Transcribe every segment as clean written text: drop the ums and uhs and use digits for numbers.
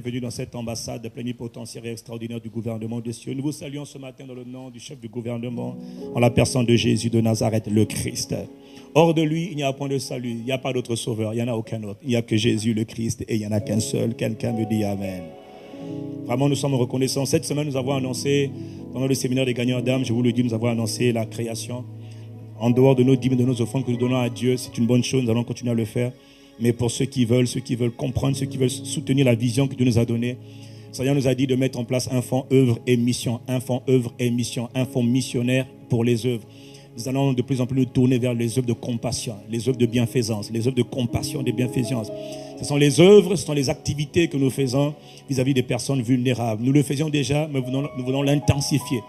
bienvenue dans cette ambassade plénipotentiaire et extraordinaire du gouvernement des cieux. Nous vous saluons ce matin dans le nom du chef du gouvernement, en la personne de Jésus de Nazareth, le Christ. Hors de lui, il n'y a point de salut, il n'y a pas d'autre sauveur, il n'y en a aucun autre. Il n'y a que Jésus, le Christ, et il n'y en a qu'un seul. Quelqu'un me dit Amen. Vraiment, nous sommes reconnaissants. Cette semaine, nous avons annoncé, pendant le séminaire des gagnants d'âme, je vous le dis, nous avons annoncé la création. En dehors de nos dîmes et de nos offrandes que nous donnons à Dieu, c'est une bonne chose, nous allons continuer à le faire. Mais pour ceux qui veulent comprendre, ceux qui veulent soutenir la vision que Dieu nous a donnée, Seigneur nous a dit de mettre en place un fonds œuvre et mission, un fonds œuvre et mission, un fonds missionnaire pour les œuvres. Nous allons de plus en plus nous tourner vers les œuvres de compassion, les œuvres de bienfaisance, les œuvres de compassion, de bienfaisance. Ce sont les œuvres, ce sont les activités que nous faisons vis-à-vis des personnes vulnérables. Nous le faisions déjà, mais nous voulons l'intensifier.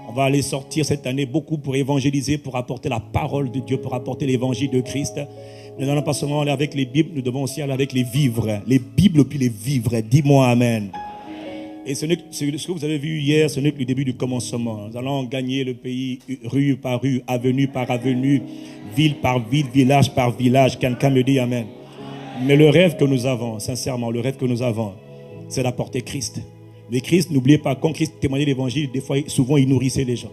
On va aller sortir cette année beaucoup pour évangéliser, pour apporter la parole de Dieu, pour apporter l'évangile de Christ. Nous n'allons pas seulement aller avec les Bibles, nous devons aussi aller avec les vivres. Les Bibles puis les vivres. Dis-moi Amen. Et ce que vous avez vu hier, ce n'est que le début du commencement. Nous allons gagner le pays rue par rue, avenue par avenue, ville par ville, village par village. Quelqu'un me dit Amen. Mais le rêve que nous avons, sincèrement, le rêve que nous avons, c'est d'apporter Christ. Mais Christ, n'oubliez pas, quand Christ témoignait l'évangile, des fois, souvent, il nourrissait les gens.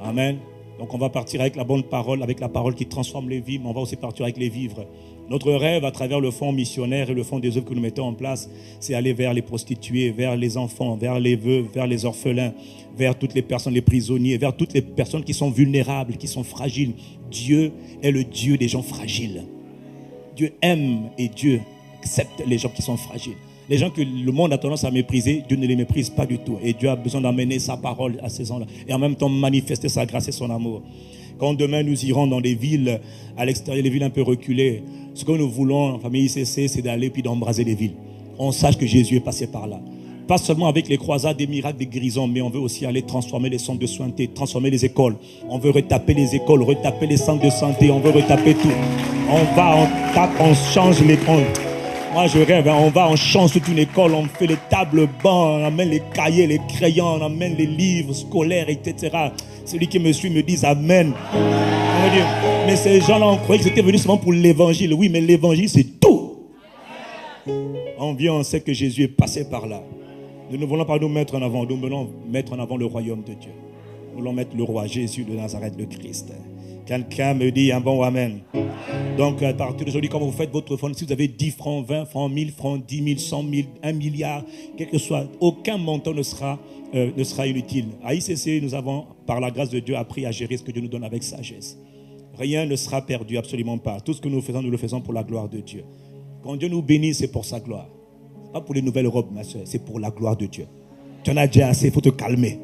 Amen. Donc on va partir avec la bonne parole, avec la parole qui transforme les vies, mais on va aussi partir avec les vivres. Notre rêve à travers le fonds missionnaire et le fonds des œuvres que nous mettons en place, c'est aller vers les prostituées, vers les enfants, vers les veuves, vers les orphelins, vers toutes les personnes, les prisonniers, vers toutes les personnes qui sont vulnérables, qui sont fragiles. Dieu est le Dieu des gens fragiles. Dieu aime et Dieu accepte les gens qui sont fragiles. Les gens que le monde a tendance à mépriser, Dieu ne les méprise pas du tout. Et Dieu a besoin d'amener sa parole à ces gens-là. Et en même temps manifester sa grâce et son amour. Quand demain nous irons dans des villes, à l'extérieur, les villes un peu reculées, ce que nous voulons en famille ICC, c'est d'aller puis d'embraser les villes. On sache que Jésus est passé par là. Pas seulement avec les croisades, des miracles, des guérisons, mais on veut aussi aller transformer les centres de soins, transformer les écoles. On veut retaper les écoles, retaper les centres de santé, on veut retaper tout. On va, on tape, on change les... Moi, je rêve, on va, on change toute une école, on fait les tables bancs, on amène les cahiers, les crayons, on amène les livres scolaires, etc. Celui qui me suit me dit Amen. Mais ces gens-là, on croyait que c'était venu seulement pour l'évangile. Oui, mais l'évangile, c'est tout. On vient, on sait que Jésus est passé par là. Nous ne voulons pas nous mettre en avant, nous voulons mettre en avant le royaume de Dieu. Nous voulons mettre le roi Jésus de Nazareth, le Christ. Quelqu'un me dit un bon Amen. Donc, à partir d'aujourd'hui, quand vous faites votre fonds, si vous avez 10 francs, 20 francs, 1000 francs, 10 000, 100 000, 1 milliard, quel que soit, aucun montant ne sera inutile. À ICC, nous avons, par la grâce de Dieu, appris à gérer ce que Dieu nous donne avec sagesse. Rien ne sera perdu, absolument pas. Tout ce que nous le faisons pour la gloire de Dieu. Quand Dieu nous bénit, c'est pour sa gloire. Ce n'est pas pour les nouvelles robes, ma soeur, c'est pour la gloire de Dieu. Tu en as déjà assez, il faut te calmer.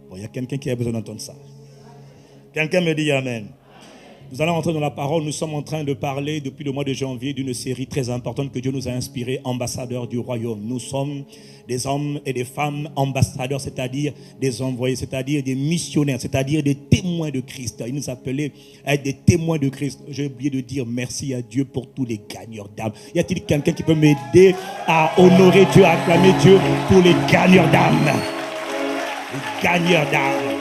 Bon, il y a quelqu'un qui a besoin d'entendre ça. Quelqu'un me dit Amen. Nous allons entrer dans la parole. Nous sommes en train de parler depuis le mois de janvier d'une série très importante que Dieu nous a inspirée, ambassadeurs du royaume. Nous sommes des hommes et des femmes ambassadeurs, c'est-à-dire des envoyés, c'est-à-dire des missionnaires, c'est-à-dire des témoins de Christ. Il nous appelait à être des témoins de Christ. J'ai oublié de dire merci à Dieu pour tous les gagneurs d'âme. Y a-t-il quelqu'un qui peut m'aider à honorer Dieu, à acclamer Dieu pour les gagneurs d'âme? Les gagneurs d'âme.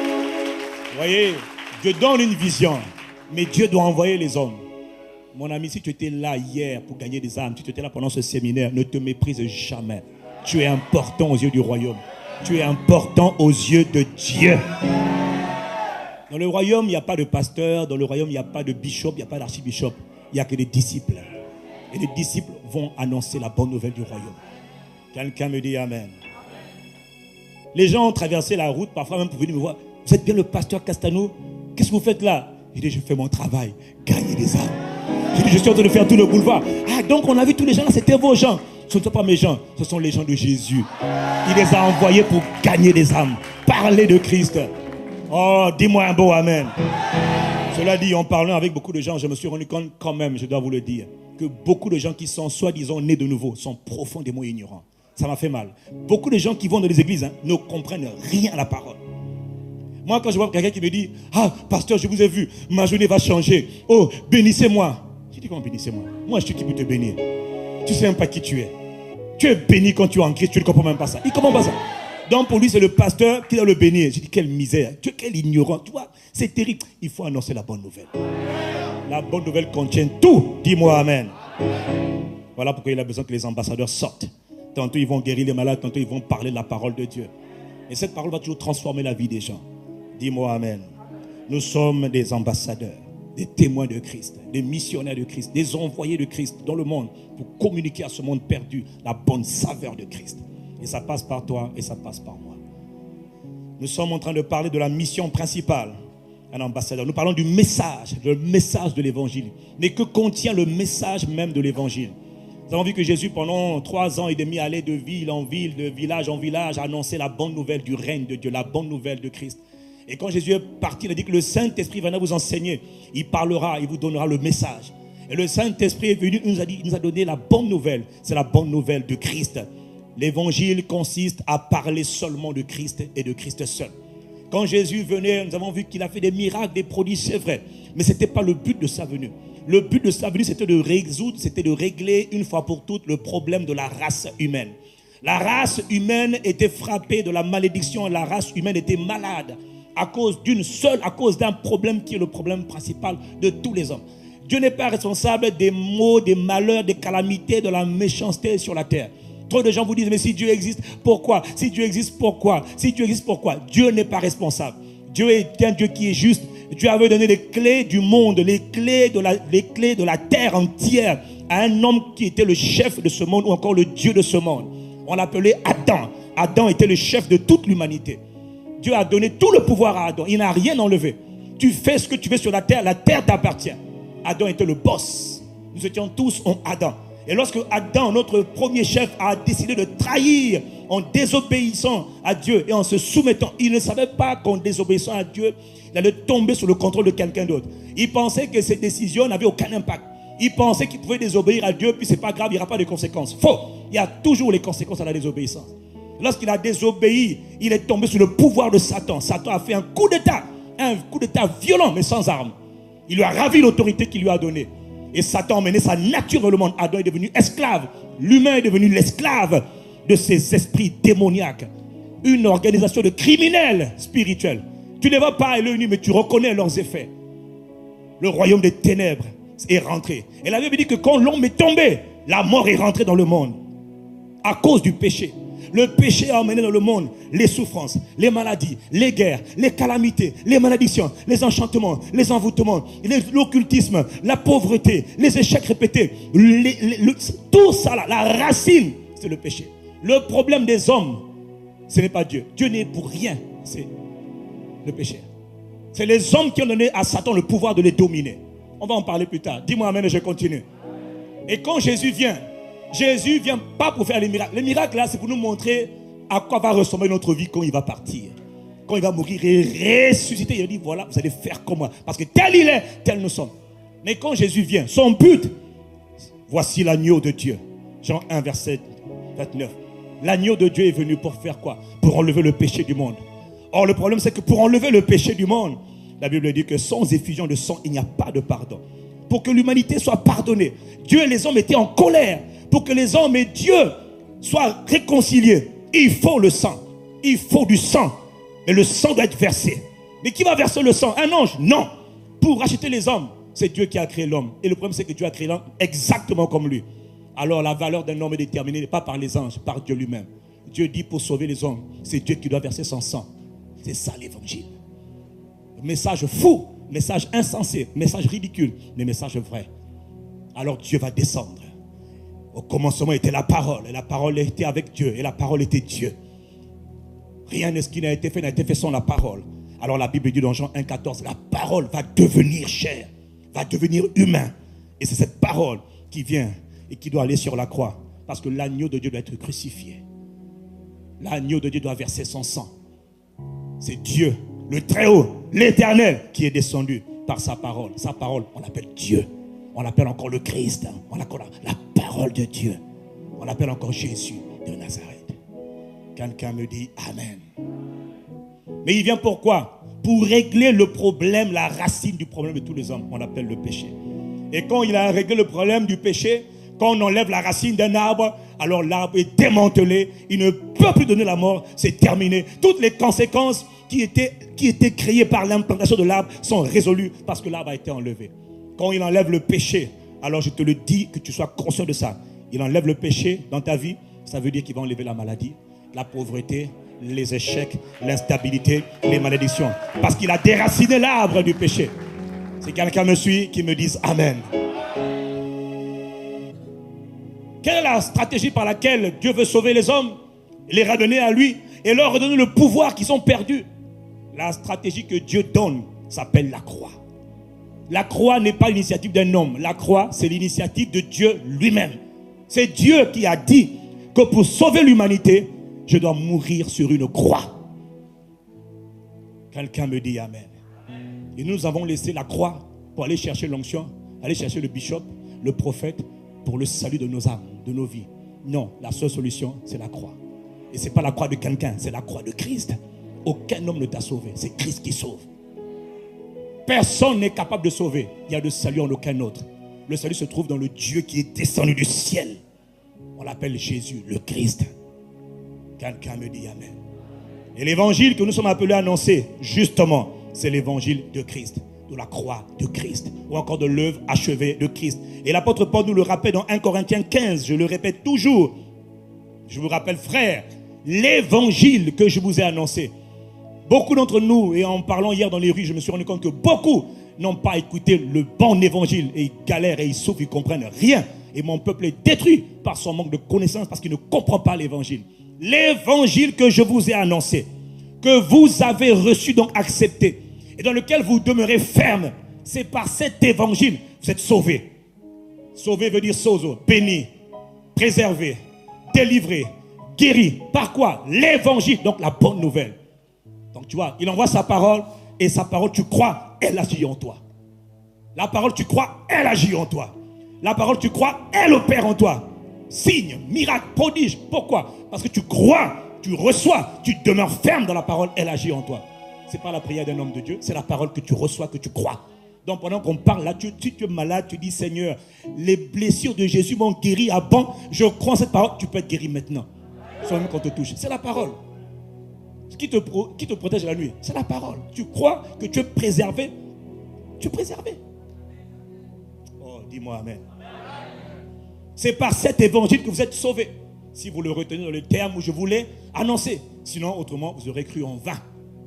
Vous voyez, Dieu donne une vision. Mais Dieu doit envoyer les hommes. Mon ami, si tu étais là hier pour gagner des âmes, si tu étais là pendant ce séminaire, ne te méprise jamais. Tu es important aux yeux du royaume. Tu es important aux yeux de Dieu. Dans le royaume, il n'y a pas de pasteur. Dans le royaume, il n'y a pas de bishop, il n'y a pas d'archibishop. Il n'y a que des disciples. Et les disciples vont annoncer la bonne nouvelle du royaume. Quelqu'un me dit Amen. Les gens ont traversé la route, parfois même pour venir me voir. Vous êtes bien le pasteur Castanou? Qu'est-ce que vous faites là? J'ai dit, je fais mon travail, gagner des âmes. J'ai dit, je suis en train de faire tout le boulevard. Ah, donc on a vu tous les gens là, c'était vos gens. Ce ne sont pas mes gens, ce sont les gens de Jésus. Il les a envoyés pour gagner des âmes, parler de Christ. Oh, dis-moi un beau Amen. Cela dit, en parlant avec beaucoup de gens, je me suis rendu compte quand même, je dois vous le dire, que beaucoup de gens qui sont soi-disant nés de nouveau sont profondément ignorants. Ça m'a fait mal. Beaucoup de gens qui vont dans les églises ne comprennent rien à la parole. Moi, quand je vois quelqu'un qui me dit « Ah, pasteur, je vous ai vu, ma journée va changer. Oh, bénissez-moi. » Je dis « Comment bénissez-moi? Moi, je suis qui pour te bénir? Tu ne sais même pas qui tu es. Tu es béni quand tu es en Christ, tu ne comprends même pas ça. Il ne comprend pas ça. Donc, pour lui, c'est le pasteur qui doit le bénir. Je dis « Quelle misère, quel ignorant. » Tu vois, c'est terrible. Il faut annoncer la bonne nouvelle. La bonne nouvelle contient tout. Dis-moi Amen. Voilà pourquoi il a besoin que les ambassadeurs sortent. Tantôt ils vont guérir les malades, tantôt ils vont parler de la parole de Dieu. Et cette parole va toujours transformer la vie des gens. Dis-moi amen. Nous sommes des ambassadeurs, des témoins de Christ, des missionnaires de Christ, des envoyés de Christ dans le monde pour communiquer à ce monde perdu la bonne saveur de Christ. Et ça passe par toi et ça passe par moi. Nous sommes en train de parler de la mission principale. Un ambassadeur. Nous parlons du message, le message de l'évangile. Mais que contient le message même de l'évangile? Nous avons vu que Jésus, pendant 3 ans et demi, allait de ville en ville, de village en village, annoncer la bonne nouvelle du règne de Dieu, la bonne nouvelle de Christ. Et quand Jésus est parti, il a dit que le Saint-Esprit viendra vous enseigner. Il parlera, il vous donnera le message. Et le Saint-Esprit est venu, il nous a donné la bonne nouvelle. C'est la bonne nouvelle de Christ. L'évangile consiste à parler seulement de Christ et de Christ seul. Quand Jésus venait, nous avons vu qu'il a fait des miracles, des prodiges, c'est vrai. Mais ce n'était pas le but de sa venue. Le but de sa venue, c'était de résoudre, c'était de régler une fois pour toutes le problème de la race humaine. La race humaine était frappée de la malédiction. La race humaine était malade à cause d'un problème qui est le problème principal de tous les hommes. Dieu n'est pas responsable des maux, des malheurs, des calamités, de la méchanceté sur la terre. Trop de gens vous disent, mais si Dieu existe, pourquoi? Si Dieu existe, pourquoi? Si Dieu existe, pourquoi? Dieu n'est pas responsable. Dieu est un Dieu qui est juste. Dieu avait donné les clés du monde, les clés de la terre entière à un homme qui était le chef de ce monde ou encore le Dieu de ce monde. On l'appelait Adam. Adam était le chef de toute l'humanité. Dieu a donné tout le pouvoir à Adam. Il n'a rien enlevé. Tu fais ce que tu veux sur la terre t'appartient. Adam était le boss. Nous étions tous en Adam. Et lorsque Adam, notre premier chef, a décidé de trahir en désobéissant à Dieu et en se soumettant, il ne savait pas qu'en désobéissant à Dieu, il allait tomber sous le contrôle de quelqu'un d'autre. Il pensait que ses décisions n'avaient aucun impact. Il pensait qu'il pouvait désobéir à Dieu, puis c'est pas grave, il n'y aura pas de conséquences. Faux! Il y a toujours les conséquences à la désobéissance. Lorsqu'il a désobéi, il est tombé sous le pouvoir de Satan. Satan a fait un coup d'État violent, mais sans armes. Il lui a ravi l'autorité qu'il lui a donnée. Et Satan a emmené sa nature dans le monde. Adam est devenu esclave. L'humain est devenu l'esclave de ces esprits démoniaques. Une organisation de criminels spirituels. Tu ne vas pas à l'œil nu, mais tu reconnais leurs effets. Le royaume des ténèbres est rentré. Et la Bible dit que quand l'homme est tombé, la mort est rentrée dans le monde. À cause du péché. Le péché a emmené dans le monde les souffrances, les maladies, les guerres, les calamités, les malédictions, les enchantements, les envoûtements, l'occultisme, la pauvreté, les échecs répétés. Tout ça, là, la racine, c'est le péché. Le problème des hommes, ce n'est pas Dieu. Dieu n'est pour rien, c'est le péché. C'est les hommes qui ont donné à Satan le pouvoir de les dominer. On va en parler plus tard. Dis-moi amen et je continue. Et quand Jésus vient pas pour faire les miracles. Les miracles là, c'est pour nous montrer à quoi va ressembler notre vie quand il va partir. Quand il va mourir et ressusciter, il dit voilà, vous allez faire comme moi. Parce que tel il est, tel nous sommes. Mais quand Jésus vient, son but, voici l'agneau de Dieu. Jean 1, verset 29. L'agneau de Dieu est venu pour faire quoi? Pour enlever le péché du monde. Or, le problème, c'est que pour enlever le péché du monde, la Bible dit que sans effusion de sang, il n'y a pas de pardon. Pour que l'humanité soit pardonnée, Dieu et les hommes étaient en colère. Pour que les hommes et Dieu soient réconciliés, il faut le sang. Il faut du sang. Et le sang doit être versé. Mais qui va verser le sang? Un ange? Non. Pour racheter les hommes, c'est Dieu qui a créé l'homme. Et le problème, c'est que Dieu a créé l'homme exactement comme lui. Alors la valeur d'un homme est déterminée pas par les anges, par Dieu lui-même. Dieu dit pour sauver les hommes, c'est Dieu qui doit verser son sang. C'est ça l'évangile. Message fou, message insensé, message ridicule, mais message vrai. Alors Dieu va descendre. Au commencement était la parole, et la parole était avec Dieu, et la parole était Dieu. Rien de ce qui n'a été fait sans la parole. Alors la Bible dit dans Jean 1,14, la parole va devenir chair, va devenir humain. Et c'est cette parole qui vient et qui doit aller sur la croix. Parce que l'agneau de Dieu doit être crucifié. L'agneau de Dieu doit verser son sang. C'est Dieu, le Très-Haut, l'Éternel, qui est descendu par sa parole. Sa parole, on l'appelle Dieu. On l'appelle encore le Christ. On l'appelle la parole de Dieu. On l'appelle encore Jésus de Nazareth. Quelqu'un me dit Amen. Mais il vient pourquoi? Pour régler le problème, la racine du problème de tous les hommes. On l'appelle le péché. Et quand il a réglé le problème du péché, quand on enlève la racine d'un arbre, alors l'arbre est démantelé. Il ne peut plus donner la mort. C'est terminé. Toutes les conséquences qui étaient créées par l'implantation de l'arbre sont résolues parce que l'arbre a été enlevé. Quand il enlève le péché, alors je te le dis, que tu sois conscient de ça. Il enlève le péché dans ta vie. Ça veut dire qu'il va enlever la maladie, la pauvreté, les échecs, l'instabilité, les malédictions. Parce qu'il a déraciné l'arbre du péché. Si quelqu'un me suit, qu'il me dise Amen. Quelle est la stratégie par laquelle Dieu veut sauver les hommes, les ramener à lui et leur redonner le pouvoir qu'ils ont perdu? La stratégie que Dieu donne s'appelle la croix. La croix n'est pas l'initiative d'un homme. La croix, c'est l'initiative de Dieu lui-même. C'est Dieu qui a dit que pour sauver l'humanité, je dois mourir sur une croix. Quelqu'un me dit Amen. Et nous avons laissé la croix pour aller chercher l'onction, aller chercher le bishop, le prophète, pour le salut de nos âmes, de nos vies. Non, la seule solution, c'est la croix. Et ce n'est pas la croix de quelqu'un, c'est la croix de Christ. Aucun homme ne t'a sauvé, c'est Christ qui sauve. Personne n'est capable de sauver. Il y a de salut en aucun autre. Le salut se trouve dans le Dieu qui est descendu du ciel. On l'appelle Jésus, le Christ. Quelqu'un me dit Amen. Et l'évangile que nous sommes appelés à annoncer, justement, c'est l'évangile de Christ, de la croix de Christ, ou encore de l'œuvre achevée de Christ. Et l'apôtre Paul nous le rappelle dans 1 Corinthiens 15, je le répète toujours. Je vous rappelle, frères, l'évangile que je vous ai annoncé. Beaucoup d'entre nous, et en parlant hier dans les rues, je me suis rendu compte que beaucoup n'ont pas écouté le bon évangile. Et ils galèrent et ils souffrent, ils ne comprennent rien. Et mon peuple est détruit par son manque de connaissance parce qu'il ne comprend pas l'évangile. L'évangile que je vous ai annoncé, que vous avez reçu, donc accepté, et dans lequel vous demeurez ferme, c'est par cet évangile que vous êtes sauvés. Sauvé veut dire sozo, béni, préservé, délivré, guéri. Par quoi? L'évangile, donc la bonne nouvelle. Donc tu vois, il envoie sa parole, et sa parole, tu crois, elle agit en toi. La parole, tu crois, elle agit en toi. La parole, tu crois, elle opère en toi. Signe, miracle, prodige. Pourquoi? Parce que tu crois, tu reçois, tu demeures ferme dans la parole, elle agit en toi. Ce n'est pas la prière d'un homme de Dieu, c'est la parole que tu reçois, que tu crois. Donc pendant qu'on parle là, si tu es malade, tu dis Seigneur, les blessures de Jésus m'ont guéri avant, je crois en cette parole, tu peux être guéri maintenant. Sans même qu'on te touche. C'est la parole. Ce qui te protège la nuit, c'est la parole. Tu crois que tu es préservé, tu es préservé. Oh, dis-moi Amen. C'est par cet évangile que vous êtes sauvés. Si vous le retenez dans le terme où je vous l'ai annoncé. Sinon, autrement, vous aurez cru en vain.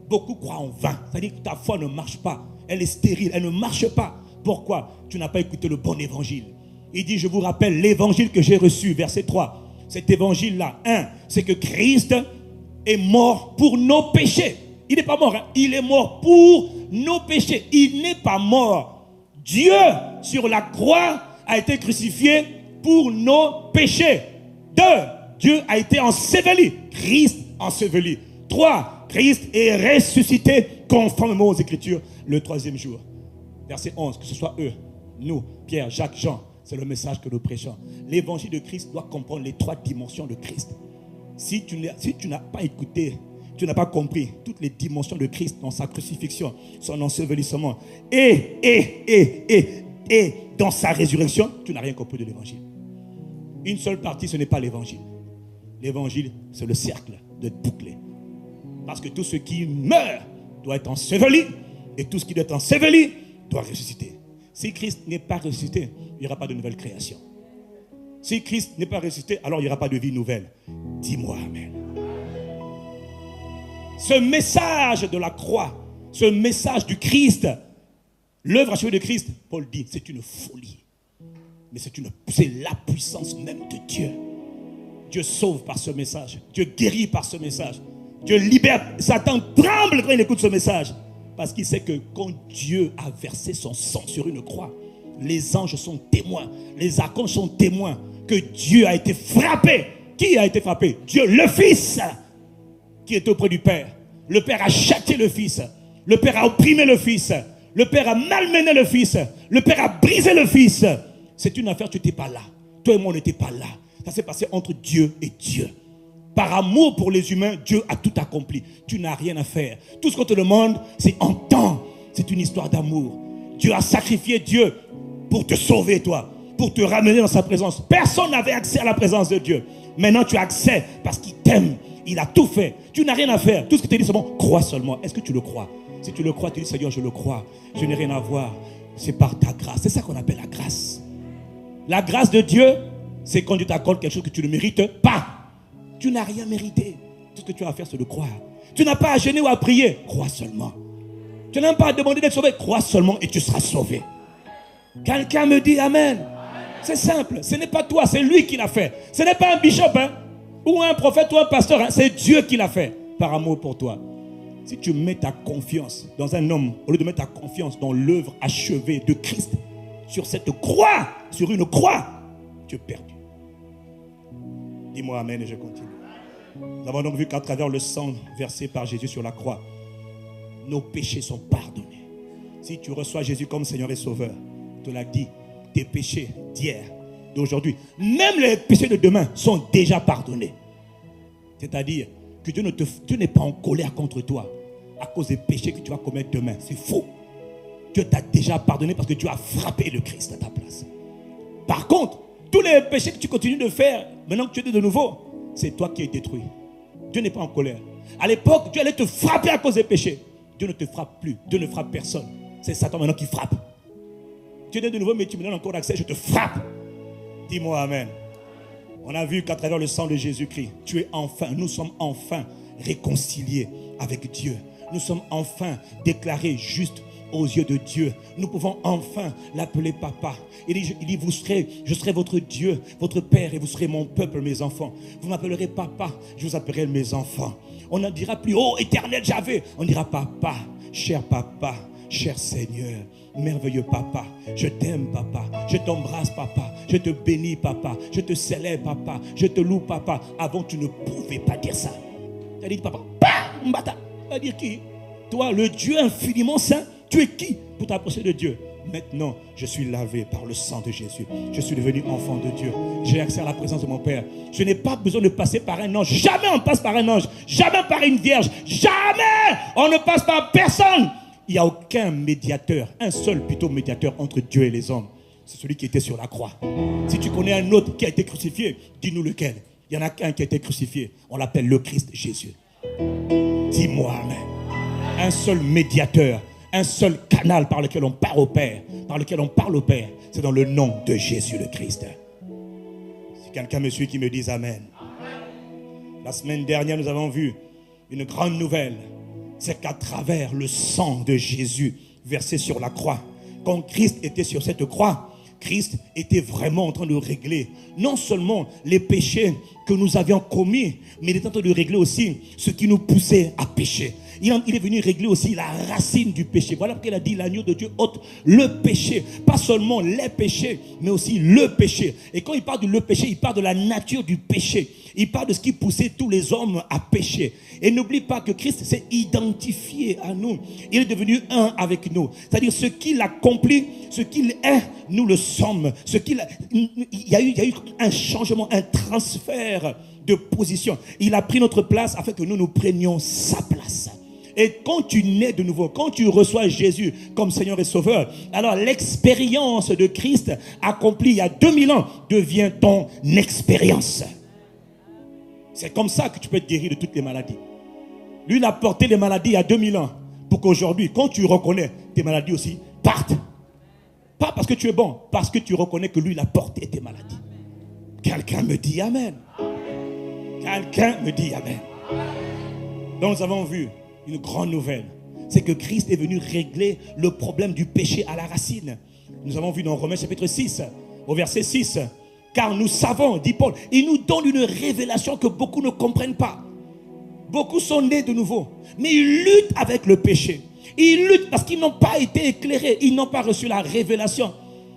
Beaucoup croient en vain. C'est-à-dire que ta foi ne marche pas. Elle est stérile, elle ne marche pas. Pourquoi? Tu n'as pas écouté le bon évangile. Il dit, je vous rappelle l'évangile que j'ai reçu, verset 3. Cet évangile-là, c'est que Christ est mort pour nos péchés. Il n'est pas mort, hein? Il est mort pour nos péchés. Il n'est pas mort. Dieu, sur la croix, a été crucifié pour nos péchés. 2. Dieu a été enseveli. Christ enseveli. 3. Christ est ressuscité conformément aux Écritures le 3e jour. Verset 11. Que ce soit eux, nous, Pierre, Jacques, Jean, c'est le message que nous prêchons. L'évangile de Christ doit comprendre les 3 dimensions de Christ. Si tu n'as pas écouté, tu n'as pas compris toutes les dimensions de Christ dans sa crucifixion, son ensevelissement et dans sa résurrection, tu n'as rien compris de l'évangile. Une seule partie, ce n'est pas l'évangile. L'évangile, c'est le cercle de boucler. Parce que tout ce qui meurt doit être enseveli, et tout ce qui doit être enseveli doit ressusciter. Si Christ n'est pas ressuscité, il n'y aura pas de nouvelle création. Si Christ n'est pas ressuscité, alors il n'y aura pas de vie nouvelle. Dis-moi Amen. Ce message de la croix, ce message du Christ, l'œuvre achevée de Christ, Paul dit, c'est une folie. Mais c'est la puissance même de Dieu. Dieu sauve par ce message. Dieu guérit par ce message. Dieu libère. Satan tremble quand il écoute ce message. Parce qu'il sait que quand Dieu a versé son sang sur une croix, les anges sont témoins. Les archanges sont témoins que Dieu a été frappé. Qui a été frappé? Dieu, le Fils, qui est auprès du Père. Le Père a châtié le Fils. Le Père a opprimé le Fils. Le Père a malmené le Fils. Le Père a brisé le Fils. C'est une affaire, tu n'étais pas là. Toi et moi, on n'était pas là. Ça s'est passé entre Dieu et Dieu. Par amour pour les humains, Dieu a tout accompli. Tu n'as rien à faire. Tout ce qu'on te demande, c'est en temps. C'est une histoire d'amour. Dieu a sacrifié Dieu pour te sauver, toi. Pour te ramener dans sa présence. Personne n'avait accès à la présence de Dieu. Maintenant, tu as accès parce qu'il t'aime. Il a tout fait. Tu n'as rien à faire. Tout ce que tu dis, c'est bon. Crois seulement. Est-ce que tu le crois? Si tu le crois, tu dis, Seigneur, je le crois. Je n'ai rien à voir. C'est par ta grâce. C'est ça qu'on appelle la grâce. La grâce de Dieu, c'est quand Dieu t'accorde quelque chose que tu ne mérites pas. Tu n'as rien mérité. Tout ce que tu as à faire, c'est de croire. Tu n'as pas à jeûner ou à prier. Crois seulement. Tu n'as pas à demander d'être sauvé. Crois seulement et tu seras sauvé. Quelqu'un me dit Amen. C'est simple. Ce n'est pas toi, c'est lui qui l'a fait. Ce n'est pas un bishop, ou un prophète ou un pasteur. C'est Dieu qui l'a fait par amour pour toi. Si tu mets ta confiance dans un homme, au lieu de mettre ta confiance dans l'œuvre achevée de Christ, sur cette croix, sur une croix, tu es perdu. Dis-moi Amen et je continue. Nous avons donc vu qu'à travers le sang versé par Jésus sur la croix, nos péchés sont pardonnés. Si tu reçois Jésus comme Seigneur et Sauveur, je te l'ai dit, tes péchés d'hier, d'aujourd'hui, même les péchés de demain sont déjà pardonnés. C'est-à-dire que Dieu n'est pas en colère contre toi à cause des péchés que tu vas commettre demain. C'est faux. Dieu t'a déjà pardonné parce que tu as frappé le Christ à ta place. Par contre, tous les péchés que tu continues de faire, maintenant que tu es de nouveau, c'est toi qui es détruit. Dieu n'est pas en colère. À l'époque, Dieu allait te frapper à cause des péchés. Dieu ne te frappe plus. Dieu ne frappe personne. C'est Satan maintenant qui frappe. Tu es de nouveau, mais tu me donnes encore accès, je te frappe. Dis-moi Amen. On a vu qu'à travers le sang de Jésus-Christ, nous sommes enfin réconciliés avec Dieu. Nous sommes enfin déclarés justes aux yeux de Dieu. Nous pouvons enfin l'appeler papa. Il dit, je serai votre Dieu, votre Père, et vous serez mon peuple, mes enfants. Vous m'appellerez papa, je vous appellerai mes enfants. On ne dira plus, oh éternel Javé. On dira papa, cher Seigneur, merveilleux papa. Je t'aime papa, je t'embrasse papa, je te bénis papa, je te célèbre papa, je te loue papa. Avant tu ne pouvais pas dire ça. Tu as dit papa, mbata. Tu vas dire qui? Toi, le Dieu infiniment saint, tu es qui pour t'approcher de Dieu? Maintenant, je suis lavé par le sang de Jésus. Je suis devenu enfant de Dieu. J'ai accès à la présence de mon Père. Je n'ai pas besoin de passer par un ange. Jamais on passe par un ange. Jamais par une vierge. Jamais on ne passe par personne. Il n'y a aucun médiateur, un seul plutôt médiateur entre Dieu et les hommes. C'est celui qui était sur la croix. Si tu connais un autre qui a été crucifié, dis-nous lequel. Il y en a qu'un qui a été crucifié. On l'appelle le Christ Jésus. Dis-moi Amen. Un seul médiateur, un seul canal par lequel on parle au Père, c'est dans le nom de Jésus le Christ. Si quelqu'un me suit, qui me dise Amen. La semaine dernière, nous avons vu une grande nouvelle. C'est qu'à travers le sang de Jésus versé sur la croix, quand Christ était sur cette croix, Christ était vraiment en train de régler non seulement les péchés que nous avions commis, mais il était en train de régler aussi ce qui nous poussait à pécher. Il est venu régler aussi la racine du péché. Voilà pourquoi il a dit l'agneau de Dieu ôte le péché. Pas seulement les péchés, mais aussi le péché. Et quand il parle de le péché, il parle de la nature du péché. Il parle de ce qui poussait tous les hommes à pécher. Et n'oublie pas que Christ s'est identifié à nous. Il est devenu un avec nous. C'est-à-dire ce qu'il accomplit, ce qu'il est, nous le sommes. Il y a eu un changement, un transfert de position. Il a pris notre place afin que nous prenions sa place. Et quand tu nais de nouveau, quand tu reçois Jésus comme Seigneur et Sauveur, alors l'expérience de Christ accomplie il y a 2000 ans devient ton expérience. C'est comme ça que tu peux être guéri de toutes les maladies. Lui, il a porté les maladies il y a 2000 ans pour qu'aujourd'hui, quand tu reconnais, tes maladies aussi partent. Pas parce que tu es bon, parce que tu reconnais que lui, il a porté tes maladies. Quelqu'un me dit Amen. Quelqu'un me dit Amen. Donc nous avons vu une grande nouvelle. C'est que Christ est venu régler le problème du péché à la racine. Nous avons vu dans Romains chapitre 6, au verset 6. Car nous savons, dit Paul, il nous donne une révélation que beaucoup ne comprennent pas. Beaucoup sont nés de nouveau, mais ils luttent avec le péché. Ils luttent parce qu'ils n'ont pas été éclairés. Ils n'ont pas reçu la révélation.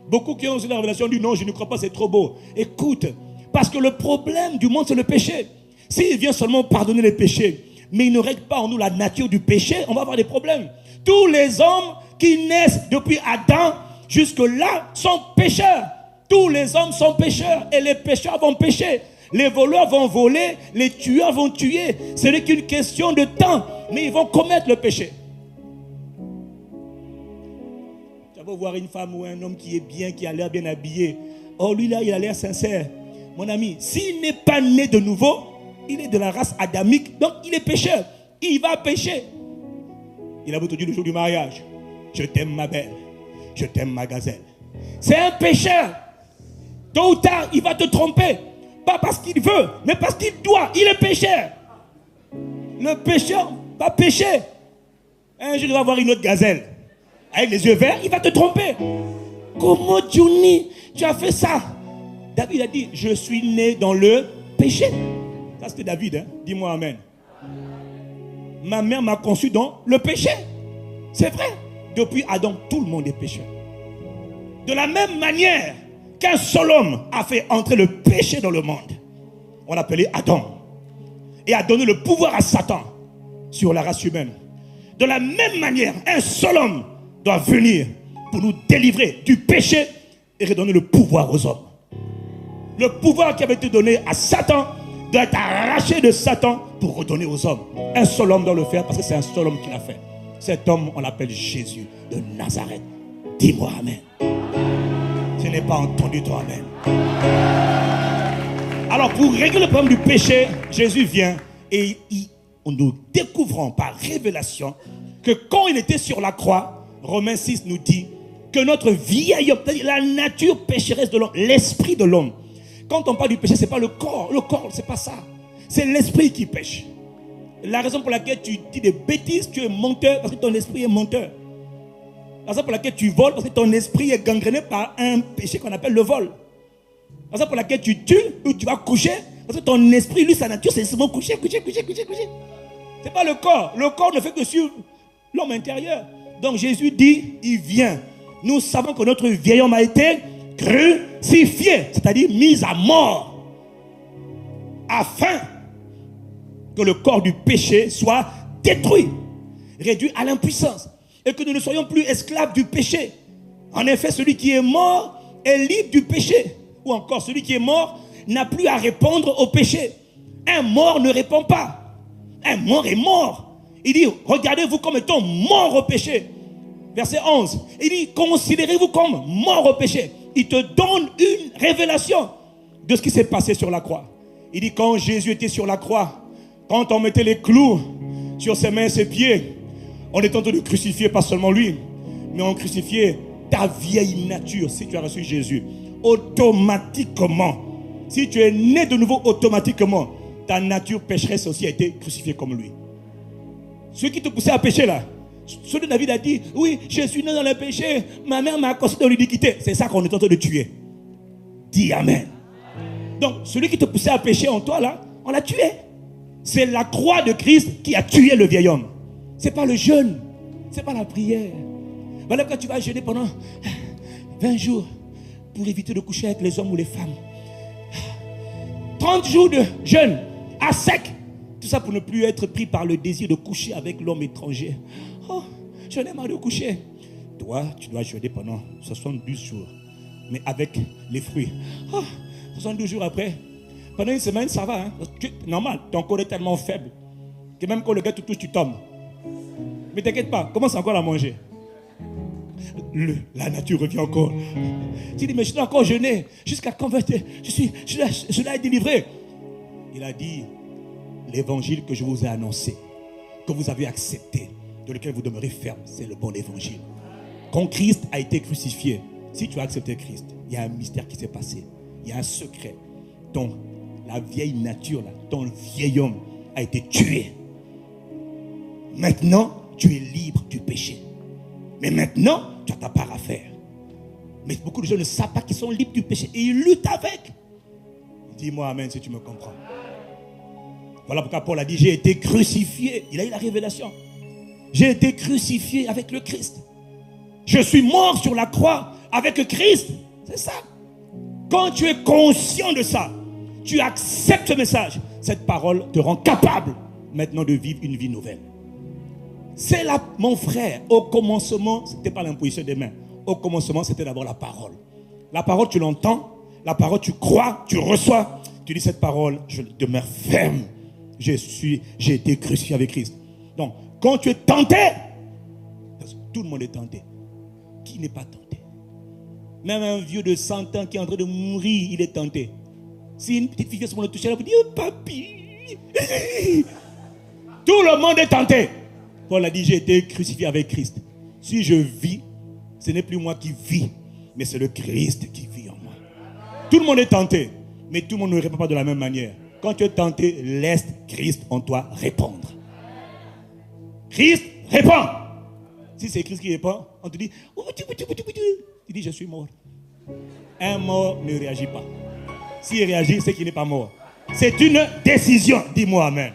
Beaucoup qui ont reçu la révélation disent non, je ne crois pas, c'est trop beau. Écoute, parce que le problème du monde, c'est le péché. S'il vient seulement pardonner les péchés, mais il ne règle pas en nous la nature du péché, on va avoir des problèmes. Tous les hommes qui naissent depuis Adam jusque-là sont pécheurs. Tous les hommes sont pécheurs et les pécheurs vont pécher. Les voleurs vont voler, les tueurs vont tuer. Ce n'est qu'une question de temps, mais ils vont commettre le péché. Tu vas voir une femme ou un homme qui est bien, qui a l'air bien habillé. Oh, lui là, il a l'air sincère. Mon ami, s'il n'est pas né de nouveau, il est de la race adamique, donc il est pécheur. Il va pécher. Il a beau te dire le jour du mariage, je t'aime ma belle, je t'aime ma gazelle. C'est un pécheur. Tôt ou tard, il va te tromper. Pas parce qu'il veut, mais parce qu'il doit. Il est pécheur. Le pécheur va pécher. Un jour, il va voir une autre gazelle. Avec les yeux verts, il va te tromper. Comment Johnny, tu as fait ça? David a dit, je suis né dans le péché. Ça c'était David, hein? Dis-moi amen. Ma mère m'a conçu dans le péché. C'est vrai. Depuis Adam, tout le monde est pécheur. De la même manière qu'un seul homme a fait entrer le péché dans le monde, on l'appelait Adam, et a donné le pouvoir à Satan sur la race humaine. De la même manière, un seul homme doit venir pour nous délivrer du péché et redonner le pouvoir aux hommes. Le pouvoir qui avait été donné à Satan doit être arraché de Satan pour redonner aux hommes. Un seul homme doit le faire parce que c'est un seul homme qui l'a fait. Cet homme, on l'appelle Jésus de Nazareth. Dis-moi amen. Je n'ai pas entendu toi amen. Alors pour régler le problème du péché, Jésus vient et nous découvrons par révélation que quand il était sur la croix, Romains 6 nous dit que notre vieil homme, la nature pécheresse de l'homme, l'esprit de l'homme. Quand on parle du péché, ce n'est pas le corps, ce n'est pas ça. C'est l'esprit qui pêche. La raison pour laquelle tu dis des bêtises, tu es menteur parce que ton esprit est menteur. La raison pour laquelle tu voles parce que ton esprit est gangréné par un péché qu'on appelle le vol. La raison pour laquelle tu tues ou tu vas coucher parce que ton esprit, lui, sa nature, c'est seulement coucher. Ce n'est pas le corps. Le corps ne fait que suivre l'homme intérieur. Donc Jésus dit, il vient. Nous savons que notre vieil homme a été crucifié, c'est-à-dire mis à mort, afin que le corps du péché soit détruit, réduit à l'impuissance, et que nous ne soyons plus esclaves du péché. En effet, celui qui est mort est libre du péché. Ou encore, celui qui est mort n'a plus à répondre au péché. Un mort ne répond pas. Un mort est mort. Il dit, regardez-vous comme étant mort au péché. Verset 11, il dit, considérez-vous comme mort au péché. Il te donne une révélation de ce qui s'est passé sur la croix. Il dit, quand Jésus était sur la croix, quand on mettait les clous sur ses mains et ses pieds, on était en train de crucifier pas seulement lui, mais on crucifiait ta vieille nature. Si tu as reçu Jésus, automatiquement, si tu es né de nouveau, automatiquement, ta nature pécheresse aussi a été crucifiée comme lui. Ceux qui te poussaient à pécher là, ce que David a dit, oui, je suis né dans le péché, ma mère m'a conçu dans l'iniquité. C'est ça qu'on est en train de tuer. Dis amen. Donc, celui qui te poussait à pécher en toi là, on l'a tué. C'est la croix de Christ qui a tué le vieil homme. Ce n'est pas le jeûne, ce n'est pas la prière. Voilà, quand tu vas jeûner pendant 20 jours pour éviter de coucher avec les hommes ou les femmes. 30 jours de jeûne à sec. Tout ça pour ne plus être pris par le désir de coucher avec l'homme étranger. Oh, j'en ai marre de coucher. Toi, tu dois jeûner pendant 72 jours. Mais avec les fruits. Oh, 72 jours après, pendant une semaine, ça va. Hein? Normal, ton corps est tellement faible que même quand le gars te touche, tu tombes. Mais t'inquiète pas, commence encore à manger. La nature revient encore. Tu dis, mais je dois encore jeûner. Jusqu'à quand je dois être délivré. Il a dit, l'évangile que je vous ai annoncé, que vous avez accepté, de lequel vous demeurez ferme, c'est le bon évangile. Quand Christ a été crucifié, si tu as accepté Christ, il y a un mystère qui s'est passé. Il y a un secret. La vieille nature, là, ton vieil homme a été tué. Maintenant, tu es libre du péché. Mais maintenant, tu as ta part à faire. Mais beaucoup de gens ne savent pas qu'ils sont libres du péché et ils luttent avec. Dis-moi amen si tu me comprends. Voilà pourquoi Paul a dit, j'ai été crucifié. Il a eu la révélation. J'ai été crucifié avec le Christ. Je suis mort sur la croix avec le Christ. C'est ça. Quand tu es conscient de ça, tu acceptes ce message. Cette parole te rend capable maintenant de vivre une vie nouvelle. C'est là, mon frère, au commencement, ce n'était pas l'imposition des mains. Au commencement, c'était d'abord la parole. La parole, tu l'entends. La parole, tu crois, tu reçois. Tu dis cette parole, je demeure ferme. J'ai été crucifié avec Christ. Donc, quand tu es tenté, parce que tout le monde est tenté. Qui n'est pas tenté? Même un vieux de 100 ans qui est en train de mourir, il est tenté. Si une petite fille vient se le toucher, elle vous dit, oh papi. Tout le monde est tenté. Paul a dit, j'ai été crucifié avec Christ. Si je vis, ce n'est plus moi qui vis, mais c'est le Christ qui vit en moi. Tout le monde est tenté. Mais tout le monde ne répond pas de la même manière. Quand tu es tenté, laisse Christ en toi répondre. Christ répond. Si c'est Christ qui répond, on te dit, tu dis, je suis mort. Un mort ne réagit pas. S'il réagit, c'est qu'il n'est pas mort. C'est une décision. Dis-moi amen.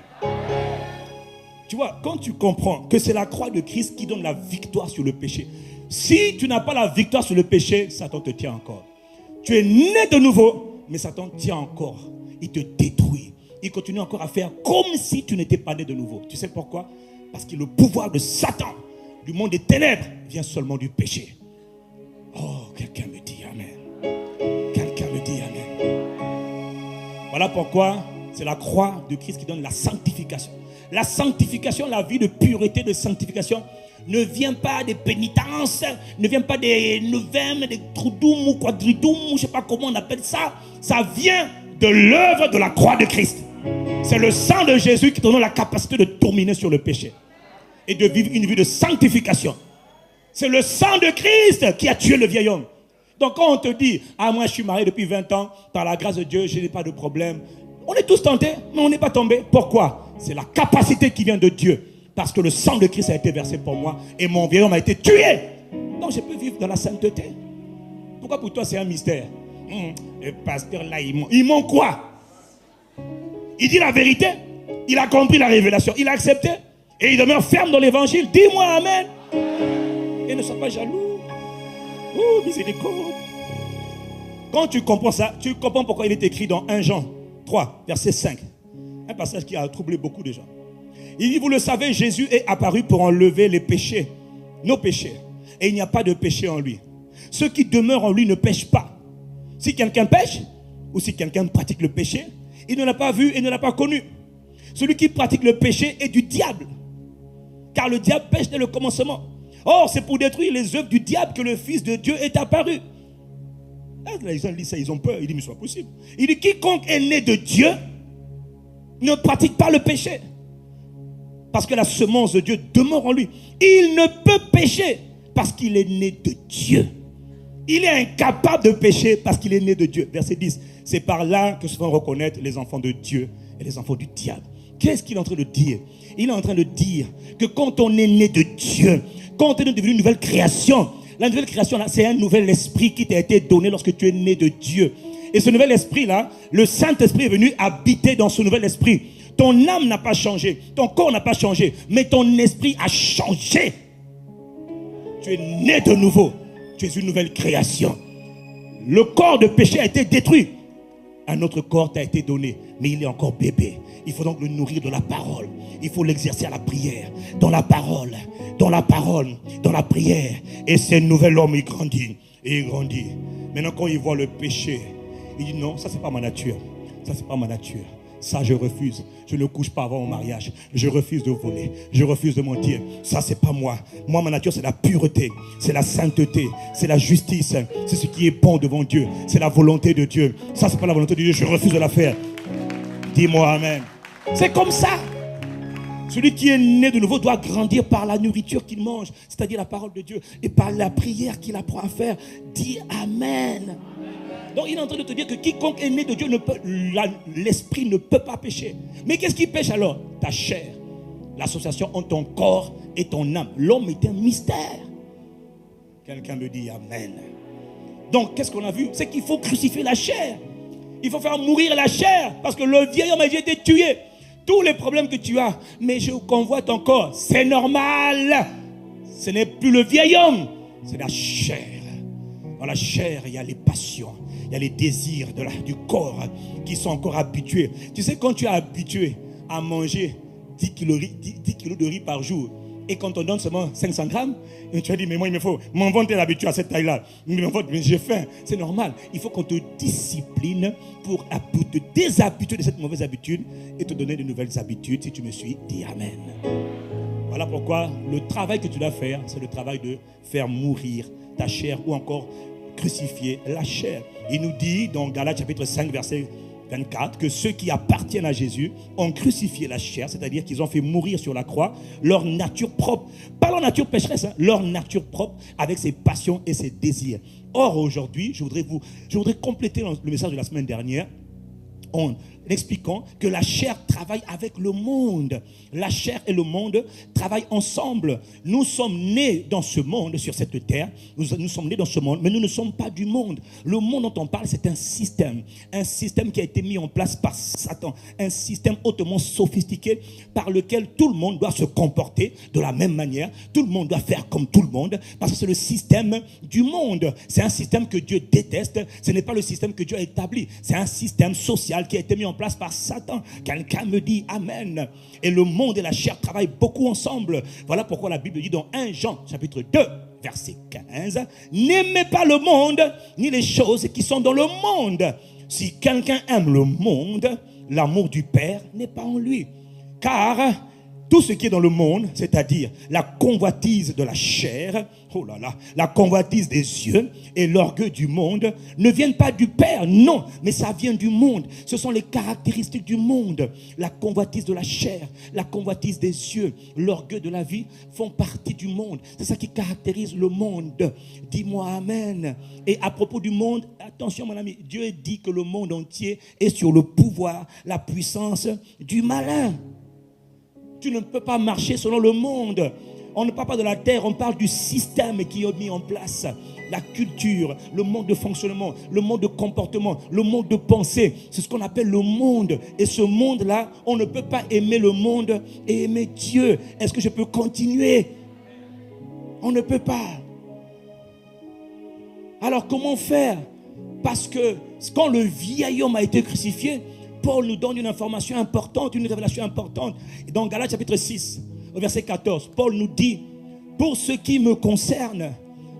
Tu vois, quand tu comprends que c'est la croix de Christ qui donne la victoire sur le péché. Si tu n'as pas la victoire sur le péché, Satan te tient encore. Tu es né de nouveau, mais Satan tient encore. Il te détruit. Il continue encore à faire comme si tu n'étais pas né de nouveau. Tu sais pourquoi? Parce que le pouvoir de Satan, du monde des ténèbres, vient seulement du péché. Oh, quelqu'un me dit amen. Quelqu'un me dit amen. Voilà pourquoi c'est la croix de Christ qui donne la sanctification. La sanctification, la vie de pureté, de sanctification, ne vient pas des pénitences, ne vient pas des neuvaines, des troudoum ou quadridoum, je ne sais pas comment on appelle ça. Ça vient de l'œuvre de la croix de Christ. C'est le sang de Jésus qui te donne la capacité de dominer sur le péché et de vivre une vie de sanctification. C'est le sang de Christ qui a tué le vieil homme. Donc quand on te dit, ah moi je suis marié depuis 20 ans, par la grâce de Dieu, je n'ai pas de problème. On est tous tentés, mais on n'est pas tombés. Pourquoi? C'est la capacité qui vient de Dieu. Parce que le sang de Christ a été versé pour moi et mon vieil homme a été tué. Donc je peux vivre dans la sainteté. Pourquoi pour toi c'est un mystère? Le pasteur là, il ment quoi? Il dit la vérité, il a compris la révélation, il a accepté et il demeure ferme dans l'évangile. Dis-moi amen. Et ne sois pas jaloux. Oh, miséricorde. Quand tu comprends ça, tu comprends pourquoi il est écrit dans 1 Jean 3, verset 5. Un passage qui a troublé beaucoup de gens. Il dit, vous le savez, Jésus est apparu pour enlever les péchés, nos péchés. Et il n'y a pas de péché en lui. Ceux qui demeurent en lui ne pêchent pas. Si quelqu'un pêche, ou si quelqu'un pratique le péché, il ne l'a pas vu et ne l'a pas connu. Celui qui pratique le péché est du diable. Car le diable pêche dès le commencement. Or, c'est pour détruire les œuvres du diable que le Fils de Dieu est apparu. Là, les gens disent ça, ils ont peur. Il dit, mais ce n'est pas possible. Il dit, quiconque est né de Dieu ne pratique pas le péché. Parce que la semence de Dieu demeure en lui. Il ne peut pécher parce qu'il est né de Dieu. Il est incapable de pécher parce qu'il est né de Dieu. Verset 10. C'est par là que se font reconnaître les enfants de Dieu et les enfants du diable. Qu'est-ce qu'il est en train de dire? Il est en train de dire que quand on est né de Dieu, quand on est devenu une nouvelle création, la nouvelle création, c'est un nouvel esprit qui t'a été donné lorsque tu es né de Dieu. Et ce nouvel esprit-là, le Saint-Esprit est venu habiter dans ce nouvel esprit. Ton âme n'a pas changé, ton corps n'a pas changé, mais ton esprit a changé. Tu es né de nouveau. Tu es une nouvelle création. Le corps de péché a été détruit. Un autre corps t'a été donné, mais il est encore bébé. Il faut donc le nourrir de la parole. Il faut l'exercer à la prière. Dans la parole, dans la parole, dans la prière. Et ce nouvel homme, il grandit. Et il grandit. Maintenant, quand il voit le péché, il dit non, ça c'est pas ma nature. Ça c'est pas ma nature. Ça, je refuse. Je ne couche pas avant mon mariage. Je refuse de voler. Je refuse de mentir. Ça, c'est pas moi. Moi, ma nature, c'est la pureté. C'est la sainteté. C'est la justice. C'est ce qui est bon devant Dieu. C'est la volonté de Dieu. Ça, c'est pas la volonté de Dieu. Je refuse de la faire. Dis-moi amen. C'est comme ça. Celui qui est né de nouveau doit grandir par la nourriture qu'il mange, c'est-à-dire la parole de Dieu, et par la prière qu'il apprend à faire. Dis amen. Donc il est en train de te dire que quiconque est né de Dieu, l'esprit ne peut pas pécher. Mais qu'est-ce qui pêche alors? Ta chair. L'association entre ton corps et ton âme. L'homme est un mystère. Quelqu'un me dit amen. Donc qu'est-ce qu'on a vu? C'est qu'il faut crucifier la chair. Il faut faire mourir la chair. Parce que le vieil homme a été tué. Tous les problèmes que tu as, mais je convoite ton corps. C'est normal. Ce n'est plus le vieil homme, c'est la chair. Dans la chair, il y a les passions. Il y a les désirs du corps qui sont encore habitués. Tu sais, quand tu es habitué à manger 10 kilos de riz par jour, et quand on donne seulement 500 grammes, et tu as dit, mais moi, il me faut, mon ventre est habitué à cette taille-là. Mais j'ai faim. C'est normal. Il faut qu'on te discipline pour te déshabituer de cette mauvaise habitude et te donner de nouvelles habitudes. Si tu me suis, dis amen. Voilà pourquoi le travail que tu dois faire, c'est le travail de faire mourir ta chair ou encore crucifier la chair. Il nous dit dans Galates chapitre 5 verset 24 que ceux qui appartiennent à Jésus ont crucifié la chair, c'est-à-dire qu'ils ont fait mourir sur la croix leur nature propre. Pas leur nature pécheresse, leur nature propre avec ses passions et ses désirs. Or aujourd'hui, je voudrais compléter le message de la semaine dernière en expliquant que la chair travaille avec le monde. La chair et le monde travaillent ensemble. Nous sommes nés dans ce monde, sur cette terre. Nous sommes nés dans ce monde, mais nous ne sommes pas du monde. Le monde dont on parle, c'est un système qui a été mis en place par Satan. Un système hautement sophistiqué par lequel tout le monde doit se comporter de la même manière. Tout le monde doit faire comme tout le monde, parce que c'est le système du monde. C'est un système que Dieu déteste. Ce n'est pas le système que Dieu a établi. C'est un système social qui a été mis en place par Satan. Quelqu'un me dit Amen. Et le monde et la chair travaillent beaucoup ensemble. Voilà pourquoi la Bible dit dans 1 Jean chapitre 2 verset 15, n'aimez pas le monde ni les choses qui sont dans le monde. Si quelqu'un aime le monde, l'amour du Père n'est pas en lui. Car tout ce qui est dans le monde, c'est-à-dire la convoitise de la chair, oh là là, la convoitise des yeux et l'orgueil du monde, ne viennent pas du Père, non, mais ça vient du monde. Ce sont les caractéristiques du monde. La convoitise de la chair, la convoitise des yeux, l'orgueil de la vie font partie du monde. C'est ça qui caractérise le monde. Dis-moi Amen. Et à propos du monde, attention mon ami, Dieu dit que le monde entier est sur le pouvoir, la puissance du malin. Tu ne peux pas marcher selon le monde. On ne parle pas de la terre, on parle du système qui est mis en place. La culture, le mode de fonctionnement, le mode de comportement, le mode de pensée. C'est ce qu'on appelle le monde. Et ce monde-là, on ne peut pas aimer le monde et aimer Dieu. Est-ce que je peux continuer? On ne peut pas. Alors comment faire? Parce que quand le vieil homme a été crucifié, Paul nous donne une information importante, une révélation importante. Et dans Galates chapitre 6, au verset 14, Paul nous dit, pour ce qui me concerne,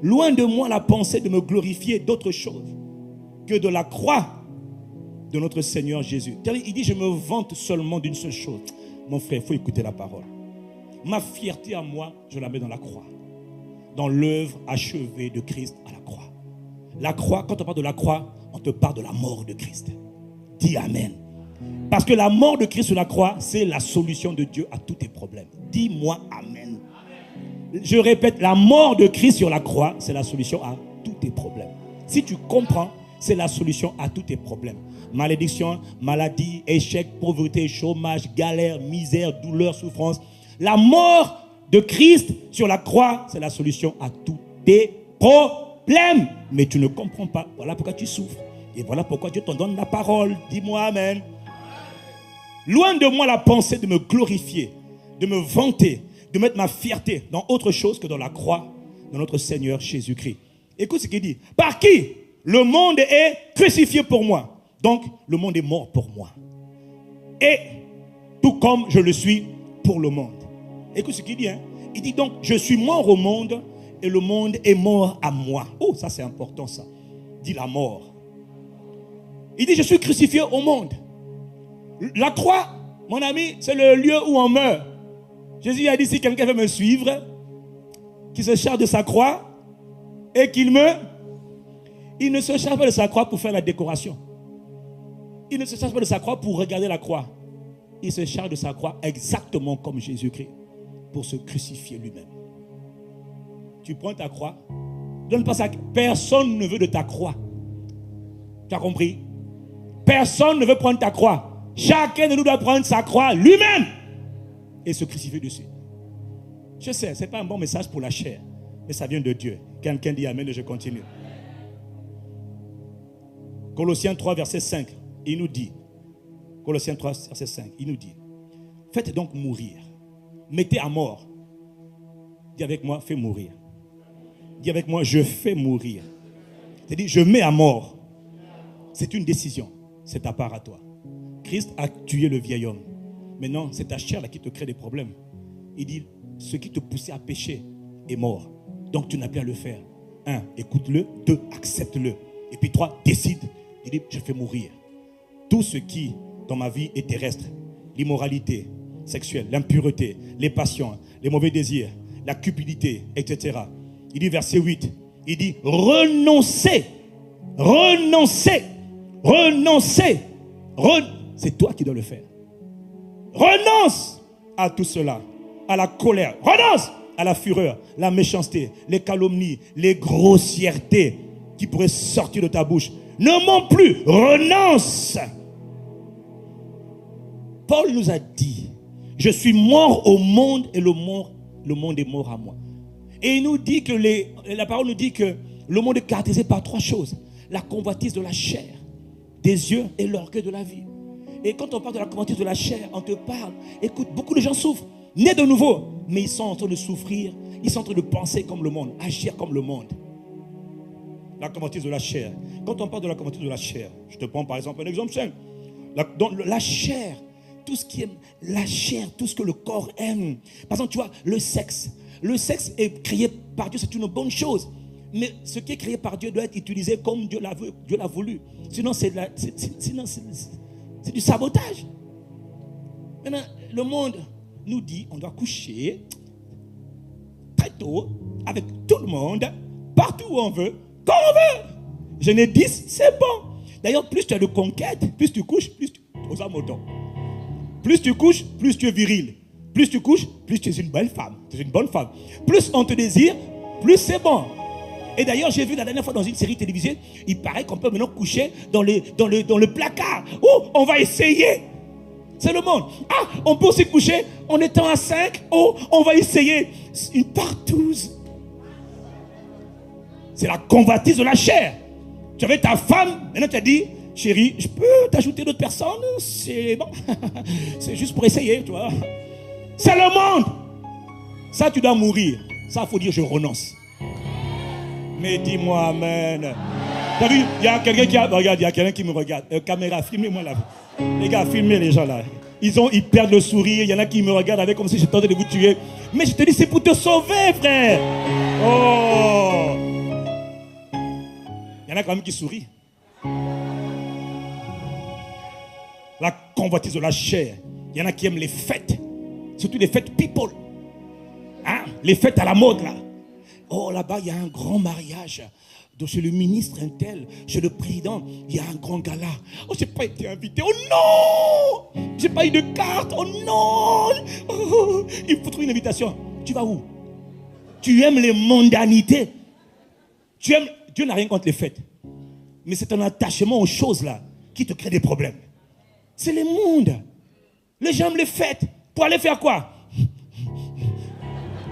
loin de moi la pensée de me glorifier d'autre chose que de la croix de notre Seigneur Jésus. Il dit, je me vante seulement d'une seule chose. Mon frère, il faut écouter la parole. Ma fierté à moi, je la mets dans la croix. Dans l'œuvre achevée de Christ à la croix. La croix, quand on parle de la croix, on te parle de la mort de Christ. Dis Amen. Parce que la mort de Christ sur la croix, c'est la solution de Dieu à tous tes problèmes. Dis-moi Amen. Je répète, la mort de Christ sur la croix, c'est la solution à tous tes problèmes. Si tu comprends, c'est la solution à tous tes problèmes. Malédiction, maladie, échec, pauvreté, chômage, galère, misère, douleur, souffrance. La mort de Christ sur la croix, c'est la solution à tous tes problèmes. Mais tu ne comprends pas. Voilà pourquoi tu souffres. Et voilà pourquoi Dieu t'en donne la parole. Dis-moi Amen. Loin de moi la pensée de me glorifier, de me vanter, de mettre ma fierté dans autre chose que dans la croix de notre Seigneur Jésus-Christ. Écoute ce qu'il dit. Par qui le monde est crucifié pour moi. Donc, le monde est mort pour moi. Et tout comme je le suis pour le monde. Écoute ce qu'il dit. Il dit donc, je suis mort au monde et le monde est mort à moi. Oh, ça c'est important ça. Dit la mort. Il dit, je suis crucifié au monde. La croix, mon ami, c'est le lieu où on meurt. Jésus a dit, si quelqu'un veut me suivre, qu'il se charge de sa croix et qu'il meurt. Il ne se charge pas de sa croix pour faire la décoration. Il ne se charge pas de sa croix pour regarder la croix. Il se charge de sa croix exactement comme Jésus-Christ pour se crucifier lui-même. Tu prends ta croix. Donne pas ça. Personne ne veut de ta croix. Tu as compris? Personne ne veut prendre ta croix. Chacun de nous doit prendre sa croix lui-même et se crucifier dessus. Je sais, ce n'est pas un bon message pour la chair, mais ça vient de Dieu. Quelqu'un dit Amen et je continue. Colossiens 3, verset 5, il nous dit, Colossiens 3, verset 5, il nous dit, faites donc mourir, mettez à mort. Dis avec moi, fais mourir. Dis avec moi, je fais mourir. C'est-à-dire, je mets à mort. C'est une décision. C'est ta part à toi. Christ a tué le vieil homme. Maintenant, c'est ta chair là qui te crée des problèmes. Il dit, ce qui te poussait à pécher est mort. Donc, tu n'as plus à le faire. 1, écoute-le. 2, accepte-le. Et puis 3, décide. Il dit, je fais mourir. Tout ce qui, dans ma vie, est terrestre. L'immoralité sexuelle, l'impureté, les passions, les mauvais désirs, la cupidité, etc. Il dit, verset 8, il dit, renoncez. Renoncez. Renoncez. C'est toi qui dois le faire. Renonce à tout cela, à la colère. Renonce à la fureur, la méchanceté, les calomnies, les grossièretés qui pourraient sortir de ta bouche. Ne mens plus. Renonce. Paul nous a dit, je suis mort au monde et le monde est mort à moi. Et il nous dit que la parole nous dit que le monde est caractérisé par 3 choses. La convoitise de la chair, des yeux et l'orgueil de la vie. Et quand on parle de la convoitise de la chair, on te parle. Écoute, beaucoup de gens souffrent, nés de nouveau, mais ils sont en train de souffrir. Ils sont en train de penser comme le monde, agir comme le monde. La convoitise de la chair. Quand on parle de la convoitise de la chair, je te prends par exemple un exemple simple. La chair, tout ce qui est la chair, tout ce que le corps aime. Par exemple, tu vois, le sexe. Le sexe est créé par Dieu, c'est une bonne chose. Mais ce qui est créé par Dieu doit être utilisé comme Dieu l'a voulu. Sinon, c'est du sabotage. Maintenant, le monde nous dit on doit coucher très tôt avec tout le monde, partout où on veut, quand on veut. Je n'ai 10, c'est bon. D'ailleurs, plus tu as de conquêtes, plus tu couches, plus tu aux amoureux. Plus tu couches, plus tu es viril. Plus tu couches, plus tu es une belle femme. Tu es une bonne femme. Plus on te désire, plus c'est bon. Et d'ailleurs, j'ai vu la dernière fois dans une série télévisée, il paraît qu'on peut maintenant coucher dans le placard. Oh, on va essayer. C'est le monde. Ah, on peut aussi coucher en étant à 5. Oh, on va essayer. Une partouze. C'est la convoitise de la chair. Tu avais ta femme, maintenant tu as dit, chérie, je peux t'ajouter d'autres personnes? C'est bon. C'est juste pour essayer, tu vois. C'est le monde. Ça, tu dois mourir. Ça, il faut dire, je renonce. Mais dis-moi, amen. Tu as vu, il y a quelqu'un qui regarde, il y a quelqu'un qui me regarde. Caméra, filmez-moi là. Les gars, filmez les gens là. Ils perdent le sourire. Il y en a qui me regardent avec comme si je tentais de vous tuer. Mais je te dis, c'est pour te sauver, frère. Oh. Il y en a quand même qui sourient. La convoitise de la chair. Il y en a qui aiment les fêtes. Surtout les fêtes people. Hein? Les fêtes à la mode là. Oh, là-bas, il y a un grand mariage. Donc, chez le ministre intel, chez le président, il y a un grand gala. Oh, je n'ai pas été invité. Oh non! Je n'ai pas eu de carte. Oh non! Oh, il faut trouver une invitation. Tu vas où? Tu aimes les mondanités. Dieu n'a rien contre les fêtes. Mais c'est un attachement aux choses là qui te crée des problèmes. C'est le monde. Les gens aiment les fêtes. Pour aller faire quoi?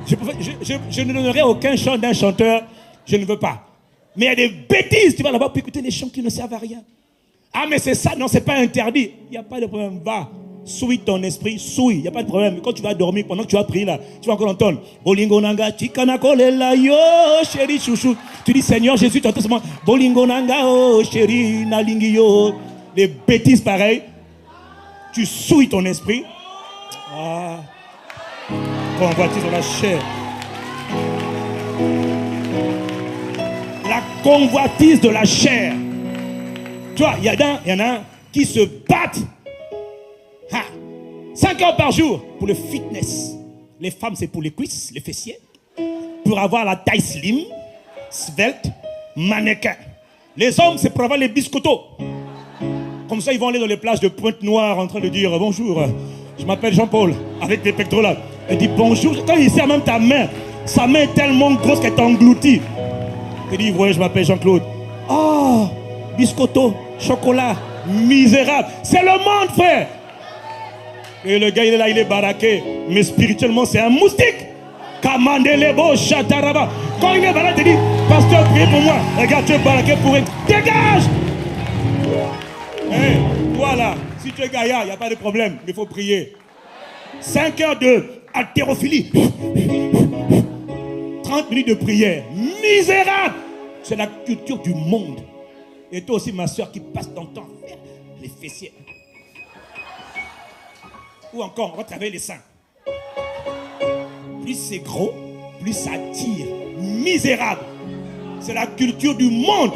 Je ne donnerai aucun chant d'un chanteur. Je ne veux pas. Mais il y a des bêtises. Tu vas là-bas pour écouter des chants qui ne servent à rien. Ah, mais c'est ça. Non, c'est pas interdit. Il n'y a pas de problème. Va. Souille ton esprit. Souille. Il n'y a pas de problème. Quand tu vas dormir, pendant que tu as prié là, tu vas encore entendre. Bolingo nanga, chikana kolela yo, chéri chouchou. Tu dis, Seigneur Jésus, tu entends seulement. Bolingo nanga, oh, chéri, nalingi yo. Les bêtises pareilles. Tu souilles ton esprit. Ah. Convoitise de la chair. La convoitise de la chair. Tu vois, il y en a qui se battent 5 heures par jour pour le fitness. Les femmes, c'est pour les cuisses, les fessiers. Pour avoir la taille slim, svelte, mannequin. Les hommes, c'est pour avoir les biscottos. Comme ça, ils vont aller dans les plages de Pointe-Noire en train de dire bonjour, je m'appelle Jean-Paul, avec des pectoraux là. Il dit bonjour. Quand il serre même ta main, sa main est tellement grosse qu'elle t'engloutit. Il dit, ouais, je m'appelle Jean-Claude. Oh, biscotto, chocolat, misérable. C'est le monde, frère. Et le gars, il est là, il est baraqué. Mais spirituellement, c'est un moustique. Kamandelebo, chataraba. Quand il est baraqué, il dit, pasteur, priez pour moi. Regarde, tu es baraqué pour eux. Dégage. Hey, voilà. Si tu es gaillard, il n'y a pas de problème. Il faut prier. 5 heures de haltérophilie. 30 minutes de prière. Misérable. C'est la culture du monde. Et toi aussi, ma soeur, qui passe ton temps à faire les fessiers. Ou encore, on va travailler les seins. Plus c'est gros, plus ça tire. Misérable. C'est la culture du monde.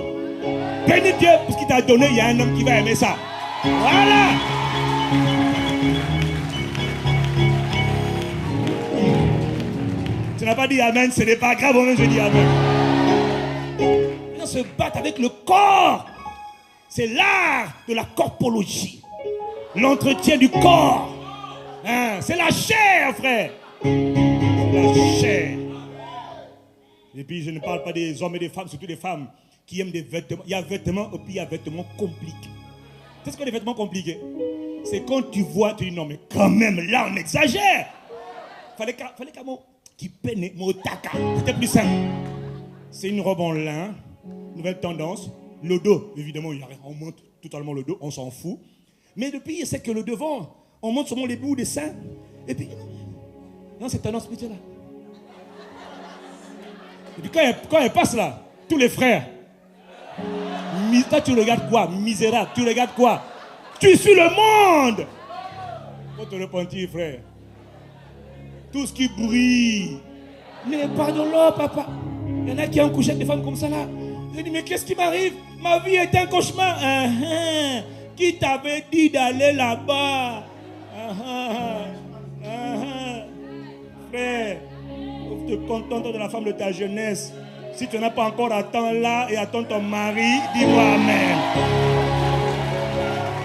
Bénis Dieu pour ce qu'il t'a donné. Il y a un homme qui va aimer ça. Voilà. Tu n'as pas dit amen, ce n'est pas grave, moi je dis amen. On se bat avec le corps. C'est l'art de la corpologie. L'entretien du corps. Hein? C'est la chair, frère. La chair. Et puis je ne parle pas des hommes et des femmes, surtout des femmes qui aiment des vêtements. Il y a vêtements et puis il y a vêtements compliqués. Qu'est-ce que les vêtements compliqués? C'est quand tu vois, tu dis non, mais quand même, là, on exagère. Fallait qu'à moi qui peine mon taka. C'était plus simple. C'est une robe en lin, nouvelle tendance. Le dos, évidemment, il y a rien. On monte totalement le dos, on s'en fout. Mais le pire, c'est que le devant, on monte seulement les bouts des seins. Et puis, non, cette tendance spirituelle là. Et puis quand elle passe là, tous les frères, toi tu regardes quoi? Misérable, tu regardes quoi? Tu suis le monde. Faut te repentir, frère. Tout ce qui brille. Mais pardonne-le, papa. Il y en a qui ont couché avec des femmes comme ça là. Je dis, mais qu'est-ce qui m'arrive? Ma vie est un cauchemar. Qui t'avait dit d'aller là-bas? Frère, faut te contenter de la femme de ta jeunesse. Si tu n'as pas encore attends là et attends ton mari, dis-moi amen.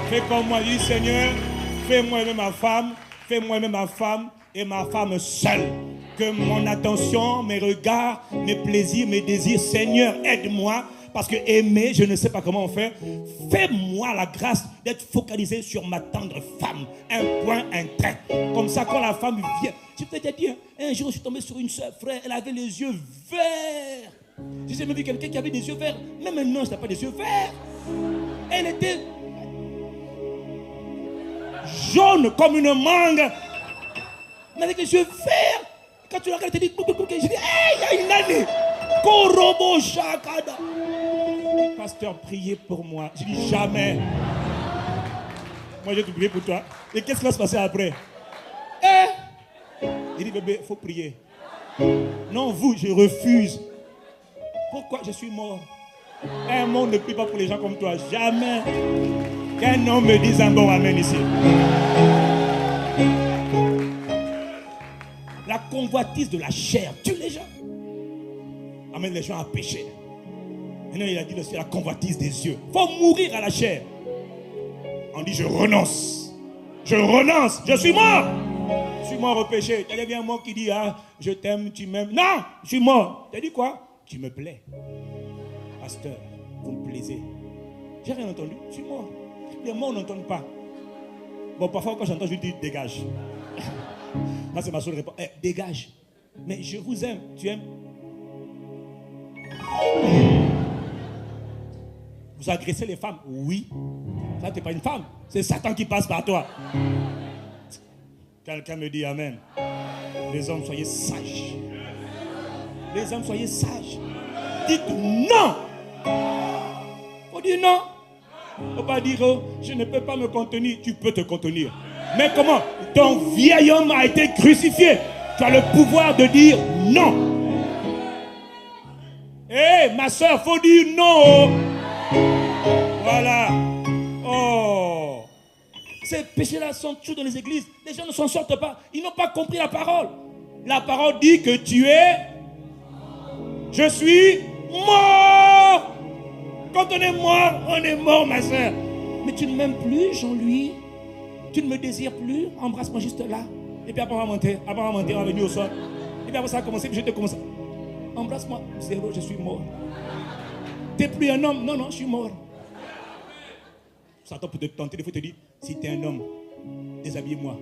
Fais comme moi, dis Seigneur, fais-moi aimer ma femme, fais-moi aimer ma femme et ma femme seule. Que mon attention, mes regards, mes plaisirs, mes désirs, Seigneur, aide-moi. Parce que aimer, je ne sais pas comment on fait. Fais-moi la grâce d'être focalisé sur ma tendre femme. Un point, un trait. Comme ça, quand la femme vient. Je peux te dire, un jour, je suis tombé sur une soeur, frère, elle avait les yeux verts. J'ai jamais vu quelqu'un qui avait des yeux verts. Même maintenant, je n'ai pas des yeux verts. Elle était jaune comme une mangue, mais avec les yeux verts. Quand tu la regardes, tu dis, je dis, hey, il y a une année. Korobo Shakada. Pasteur, priez pour moi. Je dis jamais. Moi, je vais te prier pour toi. Et qu'est-ce qui va se passer après? Il dit, bébé, il faut prier. Non, vous, je refuse. Pourquoi? Je suis mort. Un monde ne prie pas pour les gens comme toi. Jamais. Qu'un homme me dise un bon amen ici. La convoitise de la chair tue les gens. Amène les gens à pécher. Maintenant, il a dit aussi la convoitise des yeux. Il faut mourir à la chair. On dit, je renonce. Je renonce. Je suis mort. Je suis mort au péché. Il y a bien un mot qui dit, ah, je t'aime, tu m'aimes. Non, je suis mort. Tu as dit quoi? Tu me plais. Pasteur, vous me plaisez. J'ai rien entendu. Je suis mort. Les morts n'entendent pas. Bon, parfois, quand j'entends, je dis, dégage. Là, c'est ma seule réponse. Dégage. Mais je vous aime. Tu aimes? Vous agressez les femmes? Oui. Ça, tu n'es pas une femme. C'est Satan qui passe par toi. Quelqu'un me dit amen. Les hommes, soyez sages. Les hommes, soyez sages. Dites non. Faut dire non. Faut pas dire oh, je ne peux pas me contenir. Tu peux te contenir. Mais comment? Ton vieil homme a été crucifié. Tu as le pouvoir de dire non. Hé, ma soeur, faut dire non. Voilà. Oh. Ces péchés-là sont toujours dans les églises. Les gens ne s'en sortent pas. Ils n'ont pas compris la parole. La parole dit que tu es... Je suis mort. Quand on est mort, ma soeur. Mais tu ne m'aimes plus, Jean-Louis. Tu ne me désires plus. Embrasse-moi juste là. Et puis après, on va monter. Après, on va monter, on va venir au sol. Et puis après, ça a commencé. Puis je te commence. Embrasse-moi. Zéro, je suis mort. Tu n'es plus un homme. Non, non, je suis mort. Satan peut te tenter. Des fois, te dire, si tu es un homme, déshabille-moi.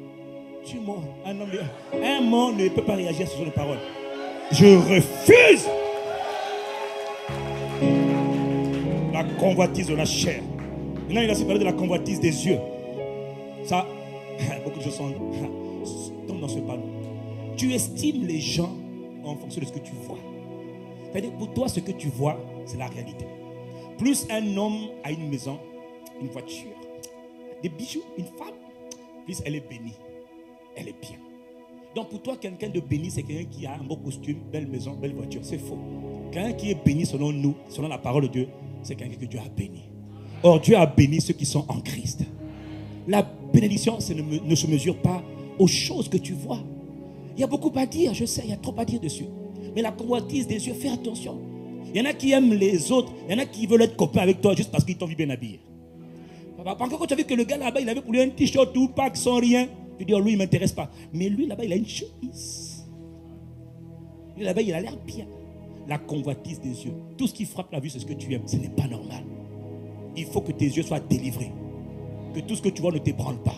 Je suis mort. Un mort ne peut pas réagir sur les paroles. Je refuse la convoitise de la chair. Maintenant, il a aussi parlé de la convoitise des yeux. Ça, beaucoup de gens tombent dans ce panneau. Tu estimes les gens en fonction de ce que tu vois. C'est-à-dire, pour toi, ce que tu vois, c'est la réalité. Plus un homme a une maison, une voiture, des bijoux, une femme, plus elle est bénie. Elle est bien. Donc pour toi, quelqu'un de béni, c'est quelqu'un qui a un beau costume, belle maison, belle voiture. C'est faux. Quelqu'un qui est béni selon nous, selon la parole de Dieu, c'est quelqu'un que Dieu a béni. Or, Dieu a béni ceux qui sont en Christ. La bénédiction ne se mesure pas aux choses que tu vois. Il y a beaucoup à dire, je sais, il y a trop à dire dessus. Mais la convoitise des yeux, fais attention. Il y en a qui aiment les autres, il y en a qui veulent être copains avec toi juste parce qu'ils t'ont vu bien habillé. Encore quand tu as vu que le gars là-bas, il avait pour lui un t-shirt tout pack sans rien, tu dis, oh, lui, il ne m'intéresse pas. Mais lui là-bas, il a une chemise. Lui là-bas, il a l'air bien. La convoitise des yeux. Tout ce qui frappe la vue, c'est ce que tu aimes. Ce n'est pas normal. Il faut que tes yeux soient délivrés. Que tout ce que tu vois ne t'ébranle pas.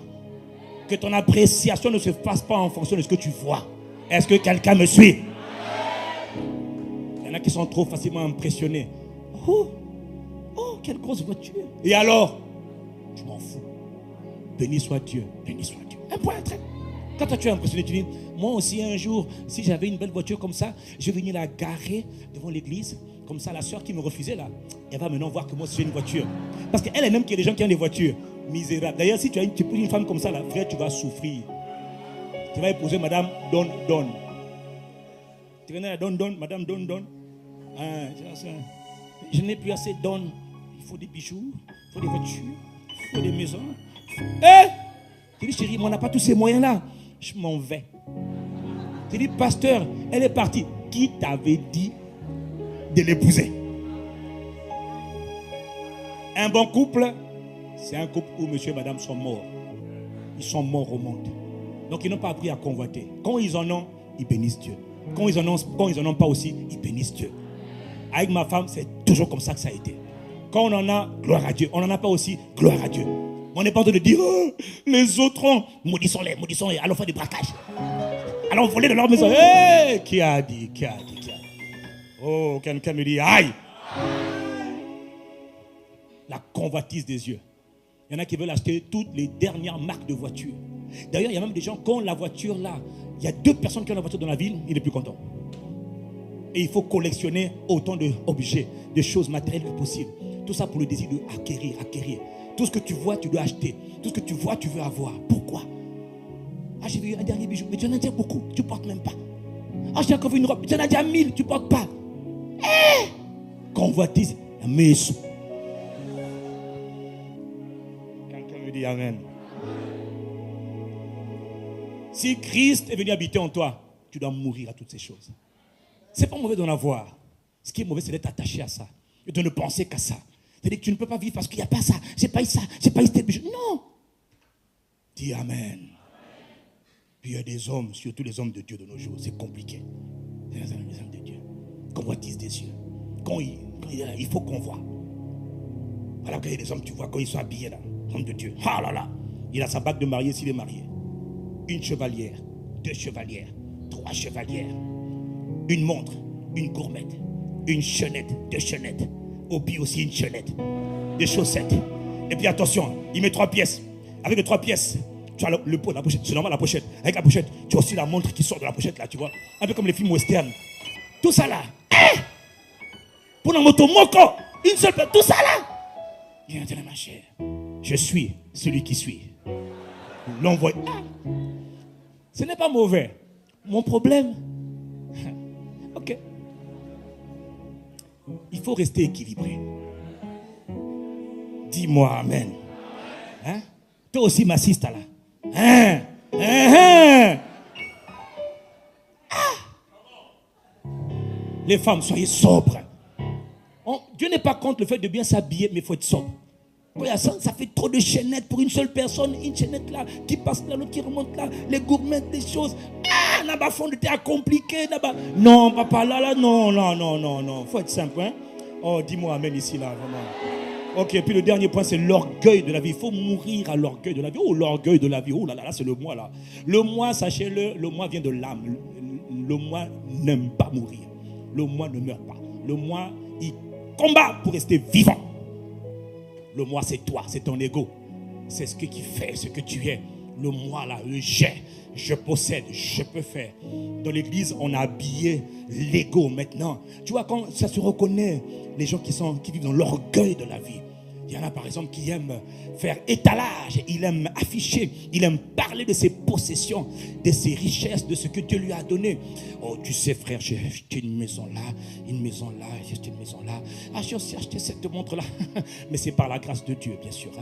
Que ton appréciation ne se fasse pas en fonction de ce que tu vois. Est-ce que quelqu'un me suit? Il y en a qui sont trop facilement impressionnés. Oh, quelle grosse voiture. Et alors? Je m'en fous. Béni soit Dieu, béni soit Dieu. Un point, très. Quand toi tu es impressionné, tu dis, moi aussi un jour, si j'avais une belle voiture comme ça, je vais venir la garer devant l'église. Comme ça, la soeur qui me refusait là, elle va maintenant voir que moi aussi j'ai une voiture. Parce qu'elle elle aime qu'il y ait des gens qui ont des voitures. Misérable. D'ailleurs, si tu épouses une femme comme ça là, frère, tu vas souffrir. Tu vas épouser madame Don. Tu connais la Don, madame Don. Ah, je n'ai plus assez Don. Il faut des bijoux, il faut des voitures, il faut des maisons. Tu dis, chérie, mais on n'a pas tous ces moyens-là. Je m'en vais. Tu dis, pasteur, elle est partie. Qui t'avait dit de l'épouser? Un bon couple, c'est un couple où monsieur et madame sont morts. Ils sont morts au monde. Donc ils n'ont pas appris à convoiter. Quand ils en ont, ils bénissent Dieu. Quand ils en ont pas aussi, ils bénissent Dieu. Avec ma femme, c'est toujours comme ça que ça a été. Quand on en a, gloire à Dieu. On n'en a pas aussi, gloire à Dieu. On n'est pas en train de dire, oh, les autres ont, maudissons-les, allons faire des braquages. Allons voler de leur maison. Hey, qui a dit? Oh, quelqu'un me dit, aïe. La convoitise des yeux. Il y en a qui veulent acheter toutes les dernières marques de voitures. D'ailleurs, il y a même des gens qui ont la voiture là. Il y a 2 personnes qui ont la voiture dans la ville, il n'est plus content. Et il faut collectionner autant d'objets, de choses matérielles que possible. Tout ça pour le désir de acquérir. Tout ce que tu vois, tu dois acheter. Tout ce que tu vois, tu veux avoir. Pourquoi? Ah, j'ai vu un dernier bijou, mais tu en as déjà beaucoup, tu ne portes même pas. Ah, j'ai encore vu une robe, mais tu en as déjà 1000, tu ne portes pas. Convoitise, la maison. Quelqu'un me dit amen. Si Christ est venu habiter en toi, tu dois mourir à toutes ces choses. Ce n'est pas mauvais d'en avoir. Ce qui est mauvais, c'est d'être attaché à ça. Et de ne penser qu'à ça. C'est-à-dire que tu ne peux pas vivre parce qu'il n'y a pas ça. J'ai pas eu ça. J'ai pas eu tel bijou. Non. Dis amen. Puis il y a des hommes, surtout les hommes de Dieu de nos jours. C'est compliqué. Les hommes de Dieu. Convoitise des yeux. Quand il est là, il faut qu'on voit. Voilà qu'il y a des hommes, tu vois, quand ils sont habillés là. Homme de Dieu. Ah là là. Il a sa bague de mariée s'il est marié. 1 chevalière, 2 chevalières, 3 chevalières, une montre, une gourmette, une chaînette, 2 chaînettes, au pied aussi une chaînette, des chaussettes. Et puis attention, il met 3 pièces. Avec les 3 pièces, tu as le pot, la pochette, c'est normal la pochette. Avec la pochette, tu as aussi la montre qui sort de la pochette là, tu vois. Un peu comme les films western. Tout ça là. Pour la moto moko, une seule personne, tout ça là. Viens, ma chère. Je suis celui qui suit. L'envoie. Ce n'est pas mauvais. Mon problème, ok. Il faut rester équilibré. Dis-moi amen. Hein? Toi aussi, ma sista là. Hein? Les femmes, soyez sobres. Dieu n'est pas contre le fait de bien s'habiller, mais il faut être sobre. Quand il y a ça, ça fait trop de chaînettes pour une seule personne. Une chaînette là, qui passe là, l'autre qui remonte là. Les gourmettes, les choses. Ah, là-bas, fond de terre compliqué, là-bas. Non, papa, là, non. Faut être simple, hein. Oh, dis-moi amen ici, là, vraiment. Ok, puis le dernier point, c'est l'orgueil de la vie. Il faut mourir à l'orgueil de la vie. Oh, l'orgueil de la vie. Oh là là, c'est le moi, là. Le moi, sachez-le, le moi vient de l'âme. Le moi n'aime pas mourir. Le moi ne meurt pas. Le moi, il combat pour rester vivant. Le moi, c'est toi, c'est ton ego. C'est ce qui fait ce que tu es. Le moi, là, le j'ai. Je possède, je peux faire. Dans l'église, on a habillé l'ego maintenant. Tu vois, quand ça se reconnaît, les gens qui vivent dans l'orgueil de la vie. Il y en a par exemple qui aiment faire étalage, il aime afficher, il aime parler de ses possessions, de ses richesses, de ce que Dieu lui a donné. Oh, tu sais frère, j'ai acheté une maison là, j'ai acheté une maison là. Ah, j'ai aussi acheté cette montre là. Mais c'est par la grâce de Dieu, bien sûr.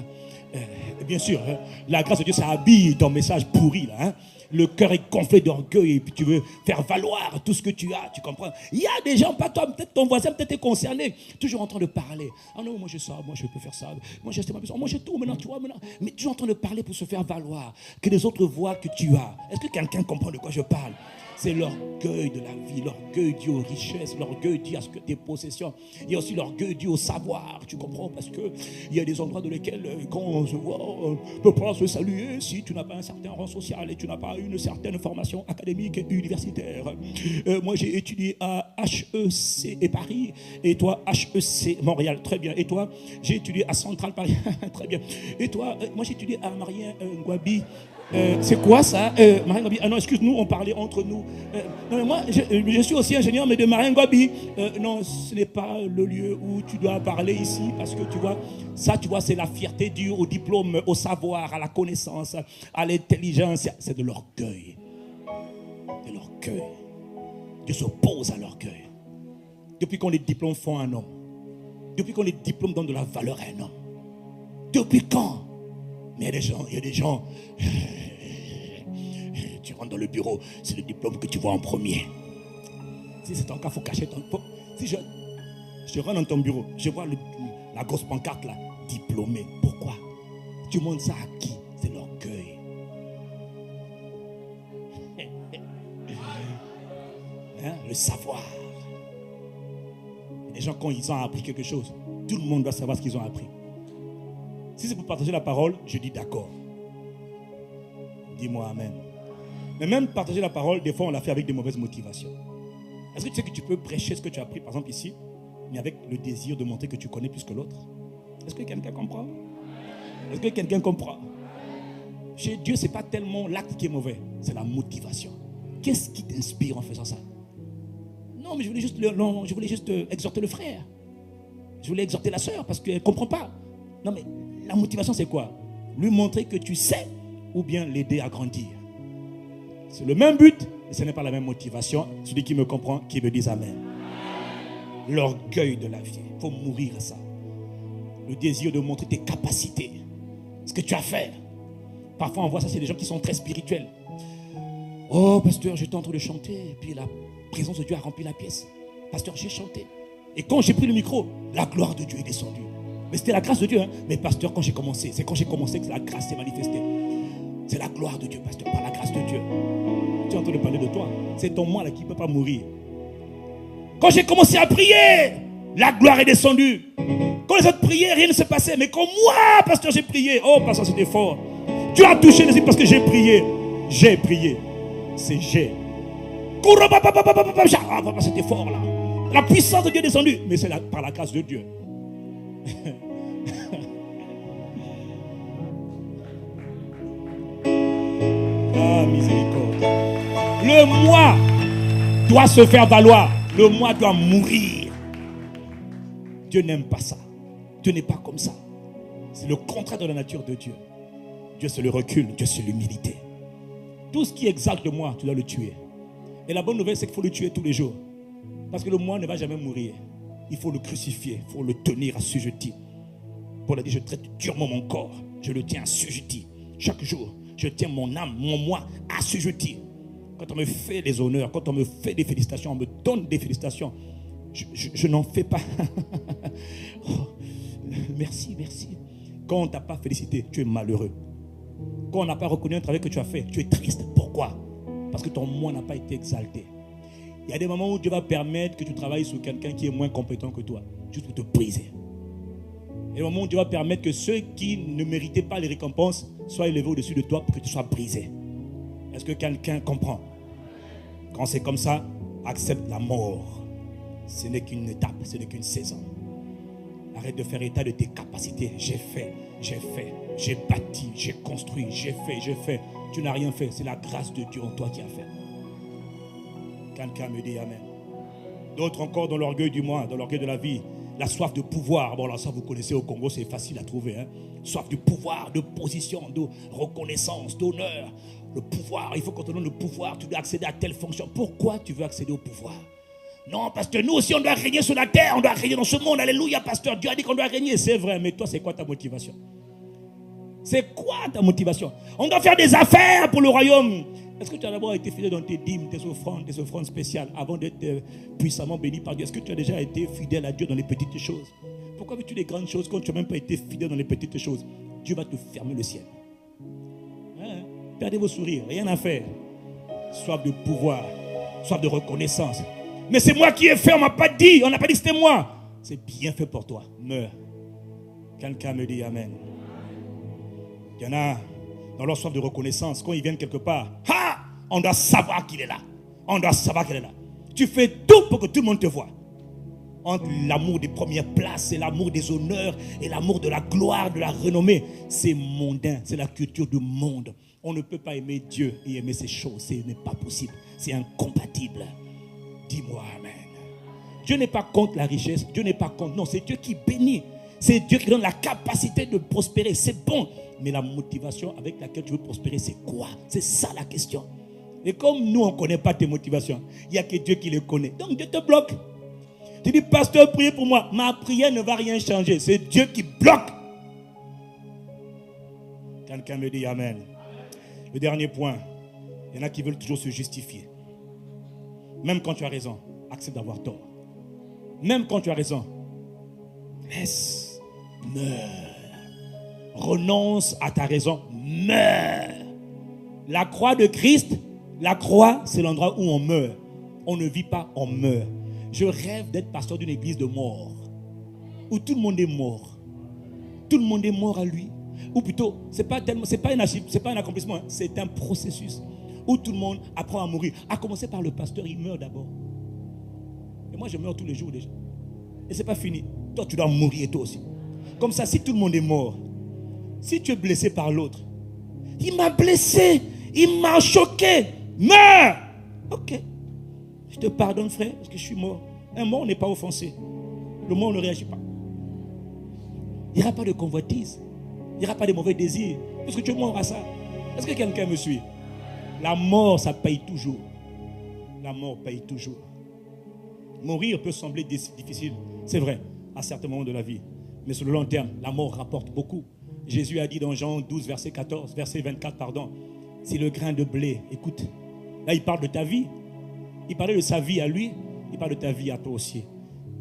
Bien sûr, la grâce de Dieu, ça habille ton message pourri là. Hein. Le cœur est gonflé d'orgueil et puis tu veux faire valoir tout ce que tu as, tu comprends? Il y a des gens, pas toi, peut-être ton voisin, peut-être t'es concerné, toujours en train de parler. Ah non, moi j'ai ça, moi je peux faire ça, moi j'ai ma maison, moi j'ai tout maintenant, tu vois, maintenant. Mais toujours en train de parler pour se faire valoir, que les autres voient que tu as. Est-ce que quelqu'un comprend de quoi je parle? C'est l'orgueil de la vie, l'orgueil dû aux richesses, l'orgueil dû à ce que tes possessions. Il y a aussi l'orgueil dû au savoir, tu comprends? Parce qu'il y a des endroits dans lesquels, quand on se voit, on ne peut pas se saluer si tu n'as pas un certain rang social et tu n'as pas une certaine formation académique et universitaire. Moi, j'ai étudié à HEC et Paris, et toi, HEC Montréal, très bien. Et toi, j'ai étudié à Centrale Paris, très bien. Et toi, moi, j'ai étudié à Marien Ngouabi. C'est quoi ça, Marien Ngouabi? Ah non, excuse-nous, on parlait entre nous. Non, mais moi, je suis aussi ingénieur, mais de Marien Ngouabi. Non, ce n'est pas le lieu où tu dois parler ici, parce que tu vois, ça, tu vois, c'est la fierté due au diplôme, au savoir, à la connaissance, à l'intelligence. C'est de l'orgueil. De l'orgueil. Dieu s'oppose à l'orgueil. Depuis quand les diplômes font un homme? Depuis quand les diplômes donnent de la valeur à un homme? Depuis quand? Mais il y a des gens, tu rentres dans le bureau, c'est le diplôme que tu vois en premier. Si c'est ton cas, il faut cacher ton... Si je rentre dans ton bureau, je vois la grosse pancarte là, diplômé. Pourquoi? Tu montres ça à qui? C'est l'orgueil. Hein? Le savoir. Les gens, quand ils ont appris quelque chose, tout le monde doit savoir ce qu'ils ont appris. Si c'est pour partager la parole, je dis d'accord. Dis-moi amen. Mais même partager la parole, des fois on l'a fait avec des mauvaises motivations. Est-ce que tu sais que tu peux prêcher ce que tu as appris, par exemple ici, mais avec le désir de montrer que tu connais plus que l'autre? Est-ce que quelqu'un comprend? Est-ce que quelqu'un comprend? Chez Dieu, ce n'est pas tellement l'acte qui est mauvais, c'est la motivation. Qu'est-ce qui t'inspire en faisant ça? Non, mais je voulais juste exhorter le frère. Je voulais exhorter la sœur parce qu'elle ne comprend pas. Non, mais la motivation, c'est quoi? Lui montrer que tu sais ou bien l'aider à grandir. C'est le même but, mais ce n'est pas la même motivation. Celui qui me comprend, qui me dise amen. L'orgueil de la vie, il faut mourir à ça. Le désir de montrer tes capacités, ce que tu as fait. Parfois, on voit ça, c'est des gens qui sont très spirituels. Oh, pasteur, j'étais en train de chanter, et puis la présence de Dieu a rempli la pièce. Pasteur, j'ai chanté. Et quand j'ai pris le micro, la gloire de Dieu est descendue. Mais c'était la grâce de Dieu. Hein. Mais pasteur, quand j'ai commencé, c'est quand j'ai commencé que la grâce s'est manifestée. C'est la gloire de Dieu, pasteur, par la grâce de Dieu. Tu es en train de parler de toi. C'est ton moi là qui ne peut pas mourir. Quand j'ai commencé à prier, la gloire est descendue. Quand les autres priaient, rien ne se passait. Mais quand moi, pasteur, j'ai prié, oh, pasteur, c'était fort. Dieu a touché les yeux parce que j'ai prié. J'ai prié. C'est j'ai. C'était fort là. La puissance de Dieu est descendue. Mais c'est par la grâce de Dieu. Ah, miséricorde. Le moi doit se faire valoir. Le moi doit mourir. Dieu n'aime pas ça. Dieu n'est pas comme ça. C'est le contraire de la nature de Dieu. Dieu c'est le recul, Dieu c'est l'humilité. Tout ce qui exalte le moi, tu dois le tuer. Et la bonne nouvelle, c'est qu'il faut le tuer tous les jours. Parce que le moi ne va jamais mourir. Il faut le crucifier, il faut le tenir assujetti. Paul a dit, je traite durement mon corps, je le tiens assujetti. Chaque jour, je tiens mon âme, mon moi assujetti. Quand on me fait les honneurs, quand on me fait des félicitations, on me donne des félicitations, je n'en fais pas. Oh, merci, merci. Quand on ne t'a pas félicité, tu es malheureux. Quand on n'a pas reconnu un travail que tu as fait, tu es triste. Pourquoi? Parce que ton moi n'a pas été exalté. Il y a des moments où Dieu va permettre que tu travailles sur quelqu'un qui est moins compétent que toi, juste pour te briser. Il y a des moments où Dieu va permettre que ceux qui ne méritaient pas les récompenses soient élevés au-dessus de toi pour que tu sois brisé. Est-ce que quelqu'un comprend? Quand c'est comme ça, accepte la mort. Ce n'est qu'une étape, ce n'est qu'une saison. Arrête de faire état de tes capacités. J'ai fait, j'ai bâti, j'ai construit, j'ai fait. Tu n'as rien fait. C'est la grâce de Dieu en toi qui a fait. Quelqu'un me dit amen. D'autres encore dans l'orgueil du moi, dans l'orgueil de la vie. La soif de pouvoir. Bon, là, ça vous connaissez au Congo, c'est facile à trouver. Hein? Soif de pouvoir, de position, de reconnaissance, d'honneur. Le pouvoir, il faut qu'on te donne le pouvoir. Tu dois accéder à telle fonction. Pourquoi tu veux accéder au pouvoir? Non, parce que nous aussi, on doit régner sur la terre. On doit régner dans ce monde. Alléluia, pasteur. Dieu a dit qu'on doit régner. C'est vrai, mais toi, c'est quoi ta motivation? C'est quoi ta motivation? On doit faire des affaires pour le royaume. Est-ce que tu as d'abord été fidèle dans tes dîmes, tes offrandes spéciales avant d'être puissamment béni par Dieu? Est-ce que tu as déjà été fidèle à Dieu dans les petites choses? Pourquoi veux-tu les grandes choses quand tu n'as même pas été fidèle dans les petites choses? Dieu va te fermer le ciel. Hein? Perdez vos sourires, rien à faire. Soif de pouvoir. soif de reconnaissance. Mais c'est moi qui ai fait, on ne m'a pas dit, on n'a pas dit que c'était moi. C'est bien fait pour toi. Meurs. Quelqu'un me dit Amen. Il y en a dans leur soif de reconnaissance, quand ils viennent quelque part, on doit savoir qu'il est là. On doit savoir qu'il est là. Tu fais tout pour que tout le monde te voie. Entre l'amour des premières places et l'amour des honneurs et l'amour de la gloire, de la renommée, c'est mondain, c'est la culture du monde. On ne peut pas aimer Dieu et aimer ces choses, ce n'est pas possible, c'est incompatible. Dis-moi Amen. Dieu n'est pas contre la richesse, Dieu n'est pas contre, non, c'est Dieu qui bénit. C'est Dieu qui donne la capacité de prospérer, c'est bon. Mais la motivation avec laquelle tu veux prospérer, c'est quoi? C'est ça la question. Et comme nous, on ne connaît pas tes motivations, il n'y a que Dieu qui les connaît. Donc Dieu te bloque. Tu dis, pasteur, priez pour moi. Ma prière ne va rien changer. C'est Dieu qui bloque. Quelqu'un me dit Amen. Le dernier point, il y en a qui veulent toujours se justifier. Même quand tu as raison, accepte d'avoir tort. Même quand tu as raison, laisse, meurs. Renonce à ta raison, meurs. La croix de Christ, la croix, c'est l'endroit où on meurt. On ne vit pas, on meurt. Je rêve d'être pasteur d'une église de mort, où tout le monde est mort. Tout le monde est mort à lui. Ou plutôt, c'est pas un accomplissement, c'est un processus où tout le monde apprend à mourir. À commencer par le pasteur, il meurt d'abord. Et moi, je meurs tous les jours déjà. Et c'est pas fini. Toi, tu dois mourir toi aussi. Comme ça, si tout le monde est mort, si tu es blessé par l'autre, il m'a blessé, il m'a choqué, meurs. Ok. Je te pardonne, frère, parce que je suis mort. Un mort n'est pas offensé. Le mort ne réagit pas. Il n'y aura pas de convoitise. Il n'y aura pas de mauvais désirs. Parce que tu es mort à ça. Est-ce que quelqu'un me suit? La mort, ça paye toujours. La mort paye toujours. Mourir peut sembler difficile. C'est vrai, à certains moments de la vie. Mais sur le long terme, la mort rapporte beaucoup. Jésus a dit dans Jean 12, verset 24, pardon. Si le grain de blé, écoute, là il parle de ta vie. Il parlait de sa vie à lui, il parle de ta vie à toi aussi.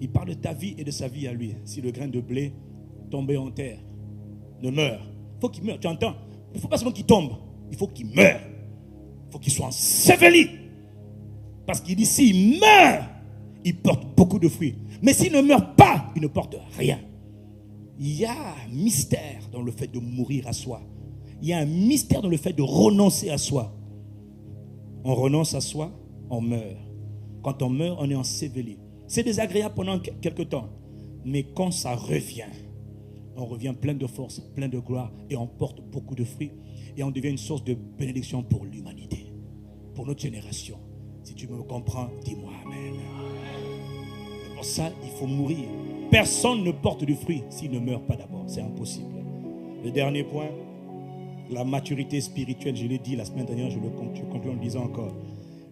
Il parle de ta vie et de sa vie à lui. Si le grain de blé tombait en terre, ne meurt. Il faut qu'il meure, tu entends? Il ne faut pas seulement qu'il tombe, il faut qu'il meure. Il faut qu'il soit enseveli. Parce qu'il dit, s'il meurt, il porte beaucoup de fruits. Mais s'il ne meurt pas, il ne porte rien. Il y a un mystère dans le fait de mourir à soi. Il y a un mystère dans le fait de renoncer à soi. On renonce à soi, on meurt. Quand on meurt, on est enseveli. C'est désagréable pendant quelque temps. Mais quand ça revient, on revient plein de force, plein de gloire et on porte beaucoup de fruits. Et on devient une source de bénédiction pour l'humanité, pour notre génération. Si tu me comprends, dis-moi Amen. Et pour ça, il faut mourir. Personne ne porte du fruit s'il ne meurt pas d'abord. C'est impossible. Le dernier point, la maturité spirituelle, je l'ai dit la semaine dernière, je conclue en le disant encore.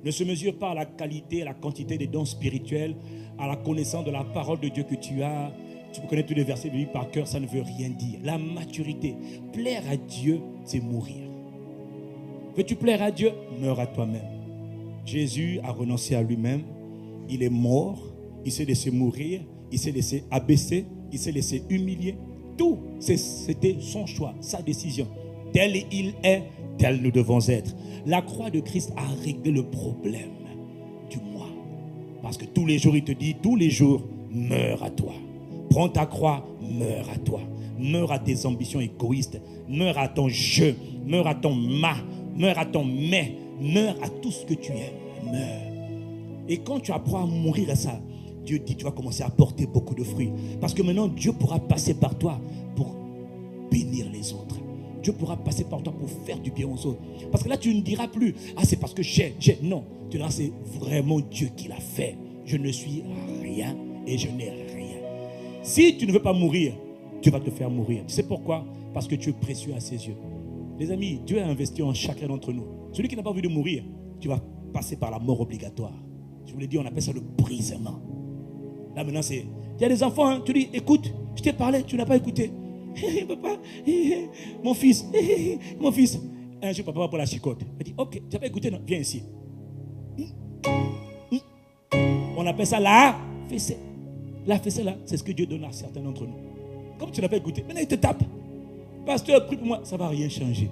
Ne se mesure pas à la qualité, à la quantité des dons spirituels, à la connaissance de la parole de Dieu que tu as. Tu connais tous les versets de Bible par cœur, ça ne veut rien dire. La maturité, plaire à Dieu, c'est mourir. Veux-tu plaire à Dieu? Meurs à toi-même. Jésus a renoncé à lui-même. Il est mort. Il s'est laissé mourir. Il s'est laissé abaisser. Il s'est laissé humilier. Tout, c'était son choix, sa décision. Tel il est, tel nous devons être. La croix de Christ a réglé le problème du moi. Parce que tous les jours, il te dit, tous les jours, meurs à toi. Prends ta croix, meurs à toi. Meurs à tes ambitions égoïstes. Meurs à ton je. Meurs à ton ma. Meurs à ton mais. Meurs à tout ce que tu aimes. Meurs. Et quand tu apprends à mourir à ça, Dieu dit, tu vas commencer à porter beaucoup de fruits. Parce que maintenant, Dieu pourra passer par toi pour bénir les autres. Dieu pourra passer par toi pour faire du bien aux autres. Parce que là, tu ne diras plus, ah, c'est parce que j'ai. Non, tu diras, c'est vraiment Dieu qui l'a fait. Je ne suis rien et je n'ai rien. Si tu ne veux pas mourir, Dieu va te faire mourir. Tu sais pourquoi? Parce que tu es précieux à ses yeux. Les amis, Dieu a investi en chacun d'entre nous. Celui qui n'a pas envie de mourir, tu vas passer par la mort obligatoire. Je vous l'ai dit, on appelle ça le brisement. Là maintenant, c'est... Il y a des enfants, hein, tu dis, écoute, je t'ai parlé, tu n'as pas écouté. Papa, mon fils, mon fils. Un jour, papa va pour la chicote. Il dit, ok, tu n'as pas écouté, non, viens ici. On appelle ça la fessée. La fessée là, c'est ce que Dieu donne à certains d'entre nous. Comme tu n'as pas écouté, maintenant il te tape. Pasteur, prie pour moi, ça ne va rien changer.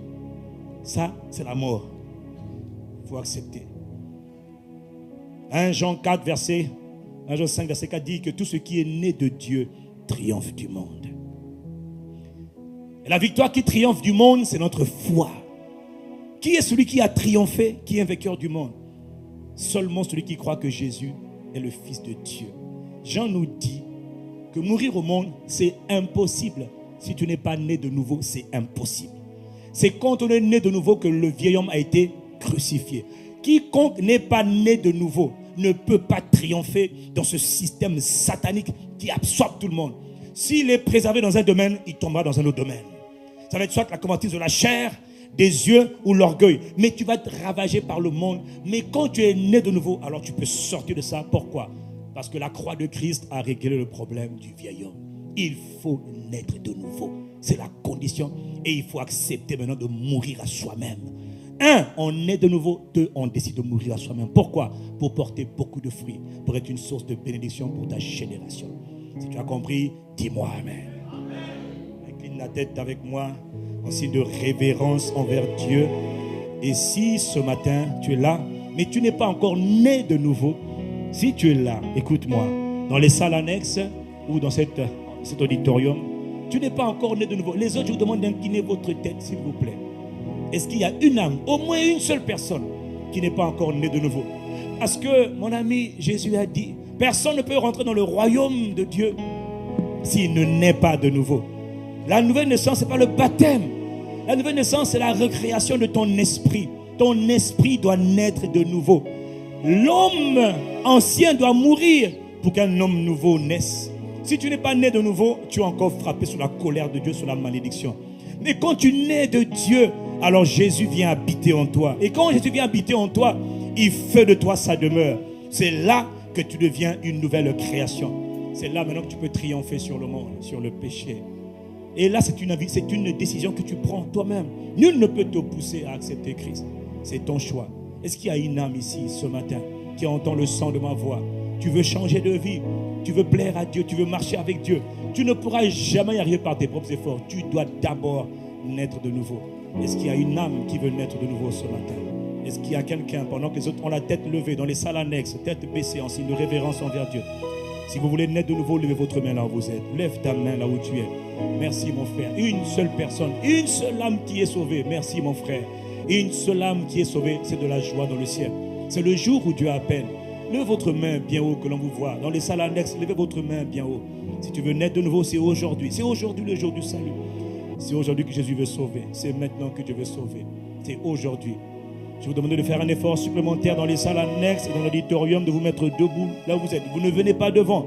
Ça, c'est la mort. Il faut accepter. 1 Jean 4, verset 1 Jean 5, verset 4 dit que tout ce qui est né de Dieu triomphe du monde. Et la victoire qui triomphe du monde, c'est notre foi. Qui est celui qui a triomphé, qui est un vainqueur du monde? Seulement celui qui croit que Jésus est le Fils de Dieu. Jean nous dit que mourir au monde, c'est impossible. Si tu n'es pas né de nouveau, c'est impossible. C'est quand on est né de nouveau que le vieil homme a été crucifié. Quiconque n'est pas né de nouveau ne peut pas triompher dans ce système satanique qui absorbe tout le monde. S'il est préservé dans un domaine, il tombera dans un autre domaine. Ça va être soit la convoitise de la chair, des yeux ou l'orgueil. Mais tu vas être ravagé par le monde. Mais quand tu es né de nouveau, alors tu peux sortir de ça. Pourquoi? Parce que la croix de Christ a réglé le problème du vieil homme. Il faut naître de nouveau. C'est la condition. Et il faut accepter maintenant de mourir à soi-même. 1, on naît de nouveau. 2, on décide de mourir à soi-même. Pourquoi? Pour porter beaucoup de fruits. Pour être une source de bénédiction pour ta génération. Si tu as compris, dis-moi Amen. Incline la tête avec moi en signe de révérence envers Dieu. Et si ce matin tu es là, mais tu n'es pas encore né de nouveau, si tu es là, écoute-moi, dans les salles annexes ou dans cet auditorium, tu n'es pas encore né de nouveau. Les autres, je vous demande d'incliner votre tête, s'il vous plaît. Est-ce qu'il y a une âme, au moins une seule personne, qui n'est pas encore née de nouveau? Parce que, mon ami, Jésus a dit, personne ne peut rentrer dans le royaume de Dieu s'il ne naît pas de nouveau. La nouvelle naissance, ce n'est pas le baptême. La nouvelle naissance, c'est la recréation de ton esprit. Ton esprit doit naître de nouveau. L'homme ancien doit mourir pour qu'un homme nouveau naisse. Si tu n'es pas né de nouveau, tu es encore frappé sous la colère de Dieu, sous la malédiction. Mais quand tu nais de Dieu, alors Jésus vient habiter en toi. Et quand Jésus vient habiter en toi, il fait de toi sa demeure. C'est là que tu deviens une nouvelle création. C'est là maintenant que tu peux triompher sur le monde, sur le péché. Et là, c'est une décision que tu prends toi-même. Nul ne peut te pousser à accepter Christ. C'est ton choix. Est-ce qu'il y a une âme ici ce matin qui entend le son de ma voix? Tu veux changer de vie, tu veux plaire à Dieu, tu veux marcher avec Dieu. Tu ne pourras jamais y arriver par tes propres efforts. Tu dois d'abord naître de nouveau. Est-ce qu'il y a une âme qui veut naître de nouveau ce matin? Est-ce qu'il y a quelqu'un, pendant que les autres ont la tête levée, dans les salles annexes, tête baissée, en signe de révérence envers Dieu? Si vous voulez naître de nouveau, levez votre main là où vous êtes. Lève ta main là où tu es. Merci mon frère. Une seule personne, une seule âme qui est sauvée. Merci mon frère. Une seule âme qui est sauvée, c'est de la joie dans le ciel. C'est le jour où Dieu appelle. Levez votre main bien haut que l'on vous voit. Dans les salles annexes, levez votre main bien haut. Si tu veux naître de nouveau, c'est aujourd'hui. C'est aujourd'hui le jour du salut. C'est aujourd'hui que Jésus veut sauver. C'est maintenant que Dieu veut sauver. C'est aujourd'hui. Je vous demande de faire un effort supplémentaire dans les salles annexes et dans l'auditorium, de vous mettre debout là où vous êtes. Vous ne venez pas devant.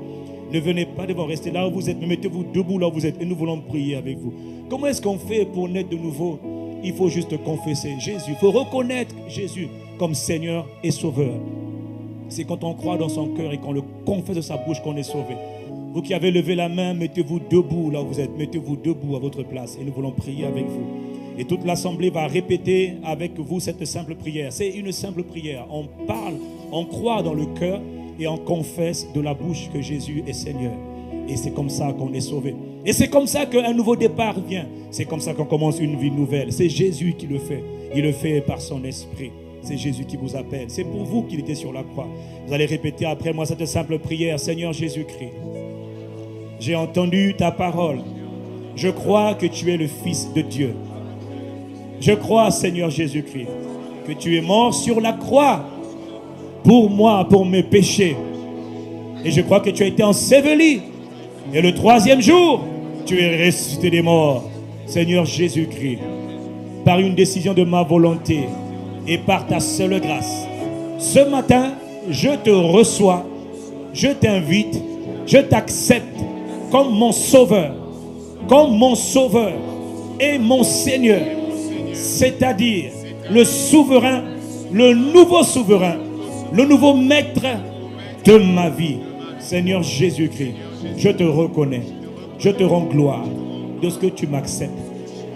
Ne venez pas devant. Restez là où vous êtes. Mais mettez-vous debout là où vous êtes. Et nous voulons prier avec vous. Comment est-ce qu'on fait pour naître de nouveau? Il faut juste confesser Jésus. Il faut reconnaître Jésus comme Seigneur et Sauveur. C'est quand on croit dans son cœur et qu'on le confesse de sa bouche qu'on est sauvé. Vous qui avez levé la main, mettez-vous debout là où vous êtes. Mettez-vous debout à votre place. Et nous voulons prier avec vous. Et toute l'assemblée va répéter avec vous cette simple prière. C'est une simple prière. On parle, on croit dans le cœur et on confesse de la bouche que Jésus est Seigneur. Et c'est comme ça qu'on est sauvé. Et c'est comme ça qu'un nouveau départ vient. C'est comme ça qu'on commence une vie nouvelle. C'est Jésus qui le fait. Il le fait par son esprit. C'est Jésus qui vous appelle. C'est pour vous qu'il était sur la croix. Vous allez répéter après moi cette simple prière. Seigneur Jésus-Christ, j'ai entendu ta parole. Je crois que tu es le Fils de Dieu. Je crois, Seigneur Jésus-Christ, que tu es mort sur la croix pour moi, pour mes péchés. Et je crois que tu as été enseveli. Et le 3e jour, tu es ressuscité des morts. Seigneur Jésus-Christ, par une décision de ma volonté et par ta seule grâce, ce matin, je te reçois, je t'invite, je t'accepte comme mon sauveur et mon Seigneur. C'est-à-dire le souverain, le nouveau maître de ma vie. Seigneur Jésus-Christ, je te reconnais, je te rends gloire de ce que tu m'acceptes.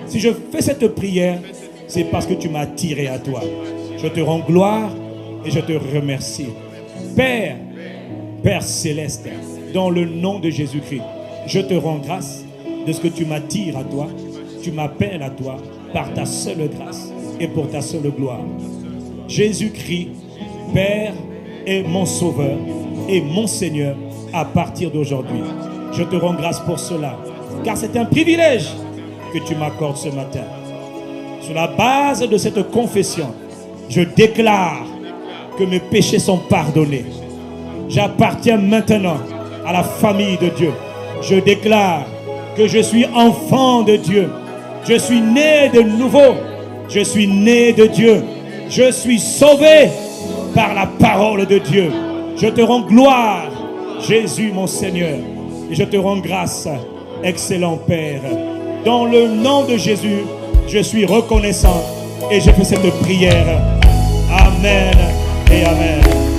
Si je fais cette prière, c'est parce que tu m'as attiré à toi. Je te rends gloire et je te remercie. Père céleste, dans le nom de Jésus-Christ, je te rends grâce de ce que tu m'attires à toi, tu m'appelles à toi, par ta seule grâce et pour ta seule gloire. Jésus-Christ, Père, est mon Sauveur et mon Seigneur à partir d'aujourd'hui. Je te rends grâce pour cela, car c'est un privilège que tu m'accordes ce matin. Sur la base de cette confession, je déclare que mes péchés sont pardonnés. J'appartiens maintenant à la famille de Dieu. Je déclare que je suis enfant de Dieu. Je suis né de nouveau. Je suis né de Dieu. Je suis sauvé par la parole de Dieu. Je te rends gloire, Jésus mon Seigneur. Et je te rends grâce, excellent Père. Dans le nom de Jésus, je suis reconnaissant et je fais cette prière. Amen et Amen.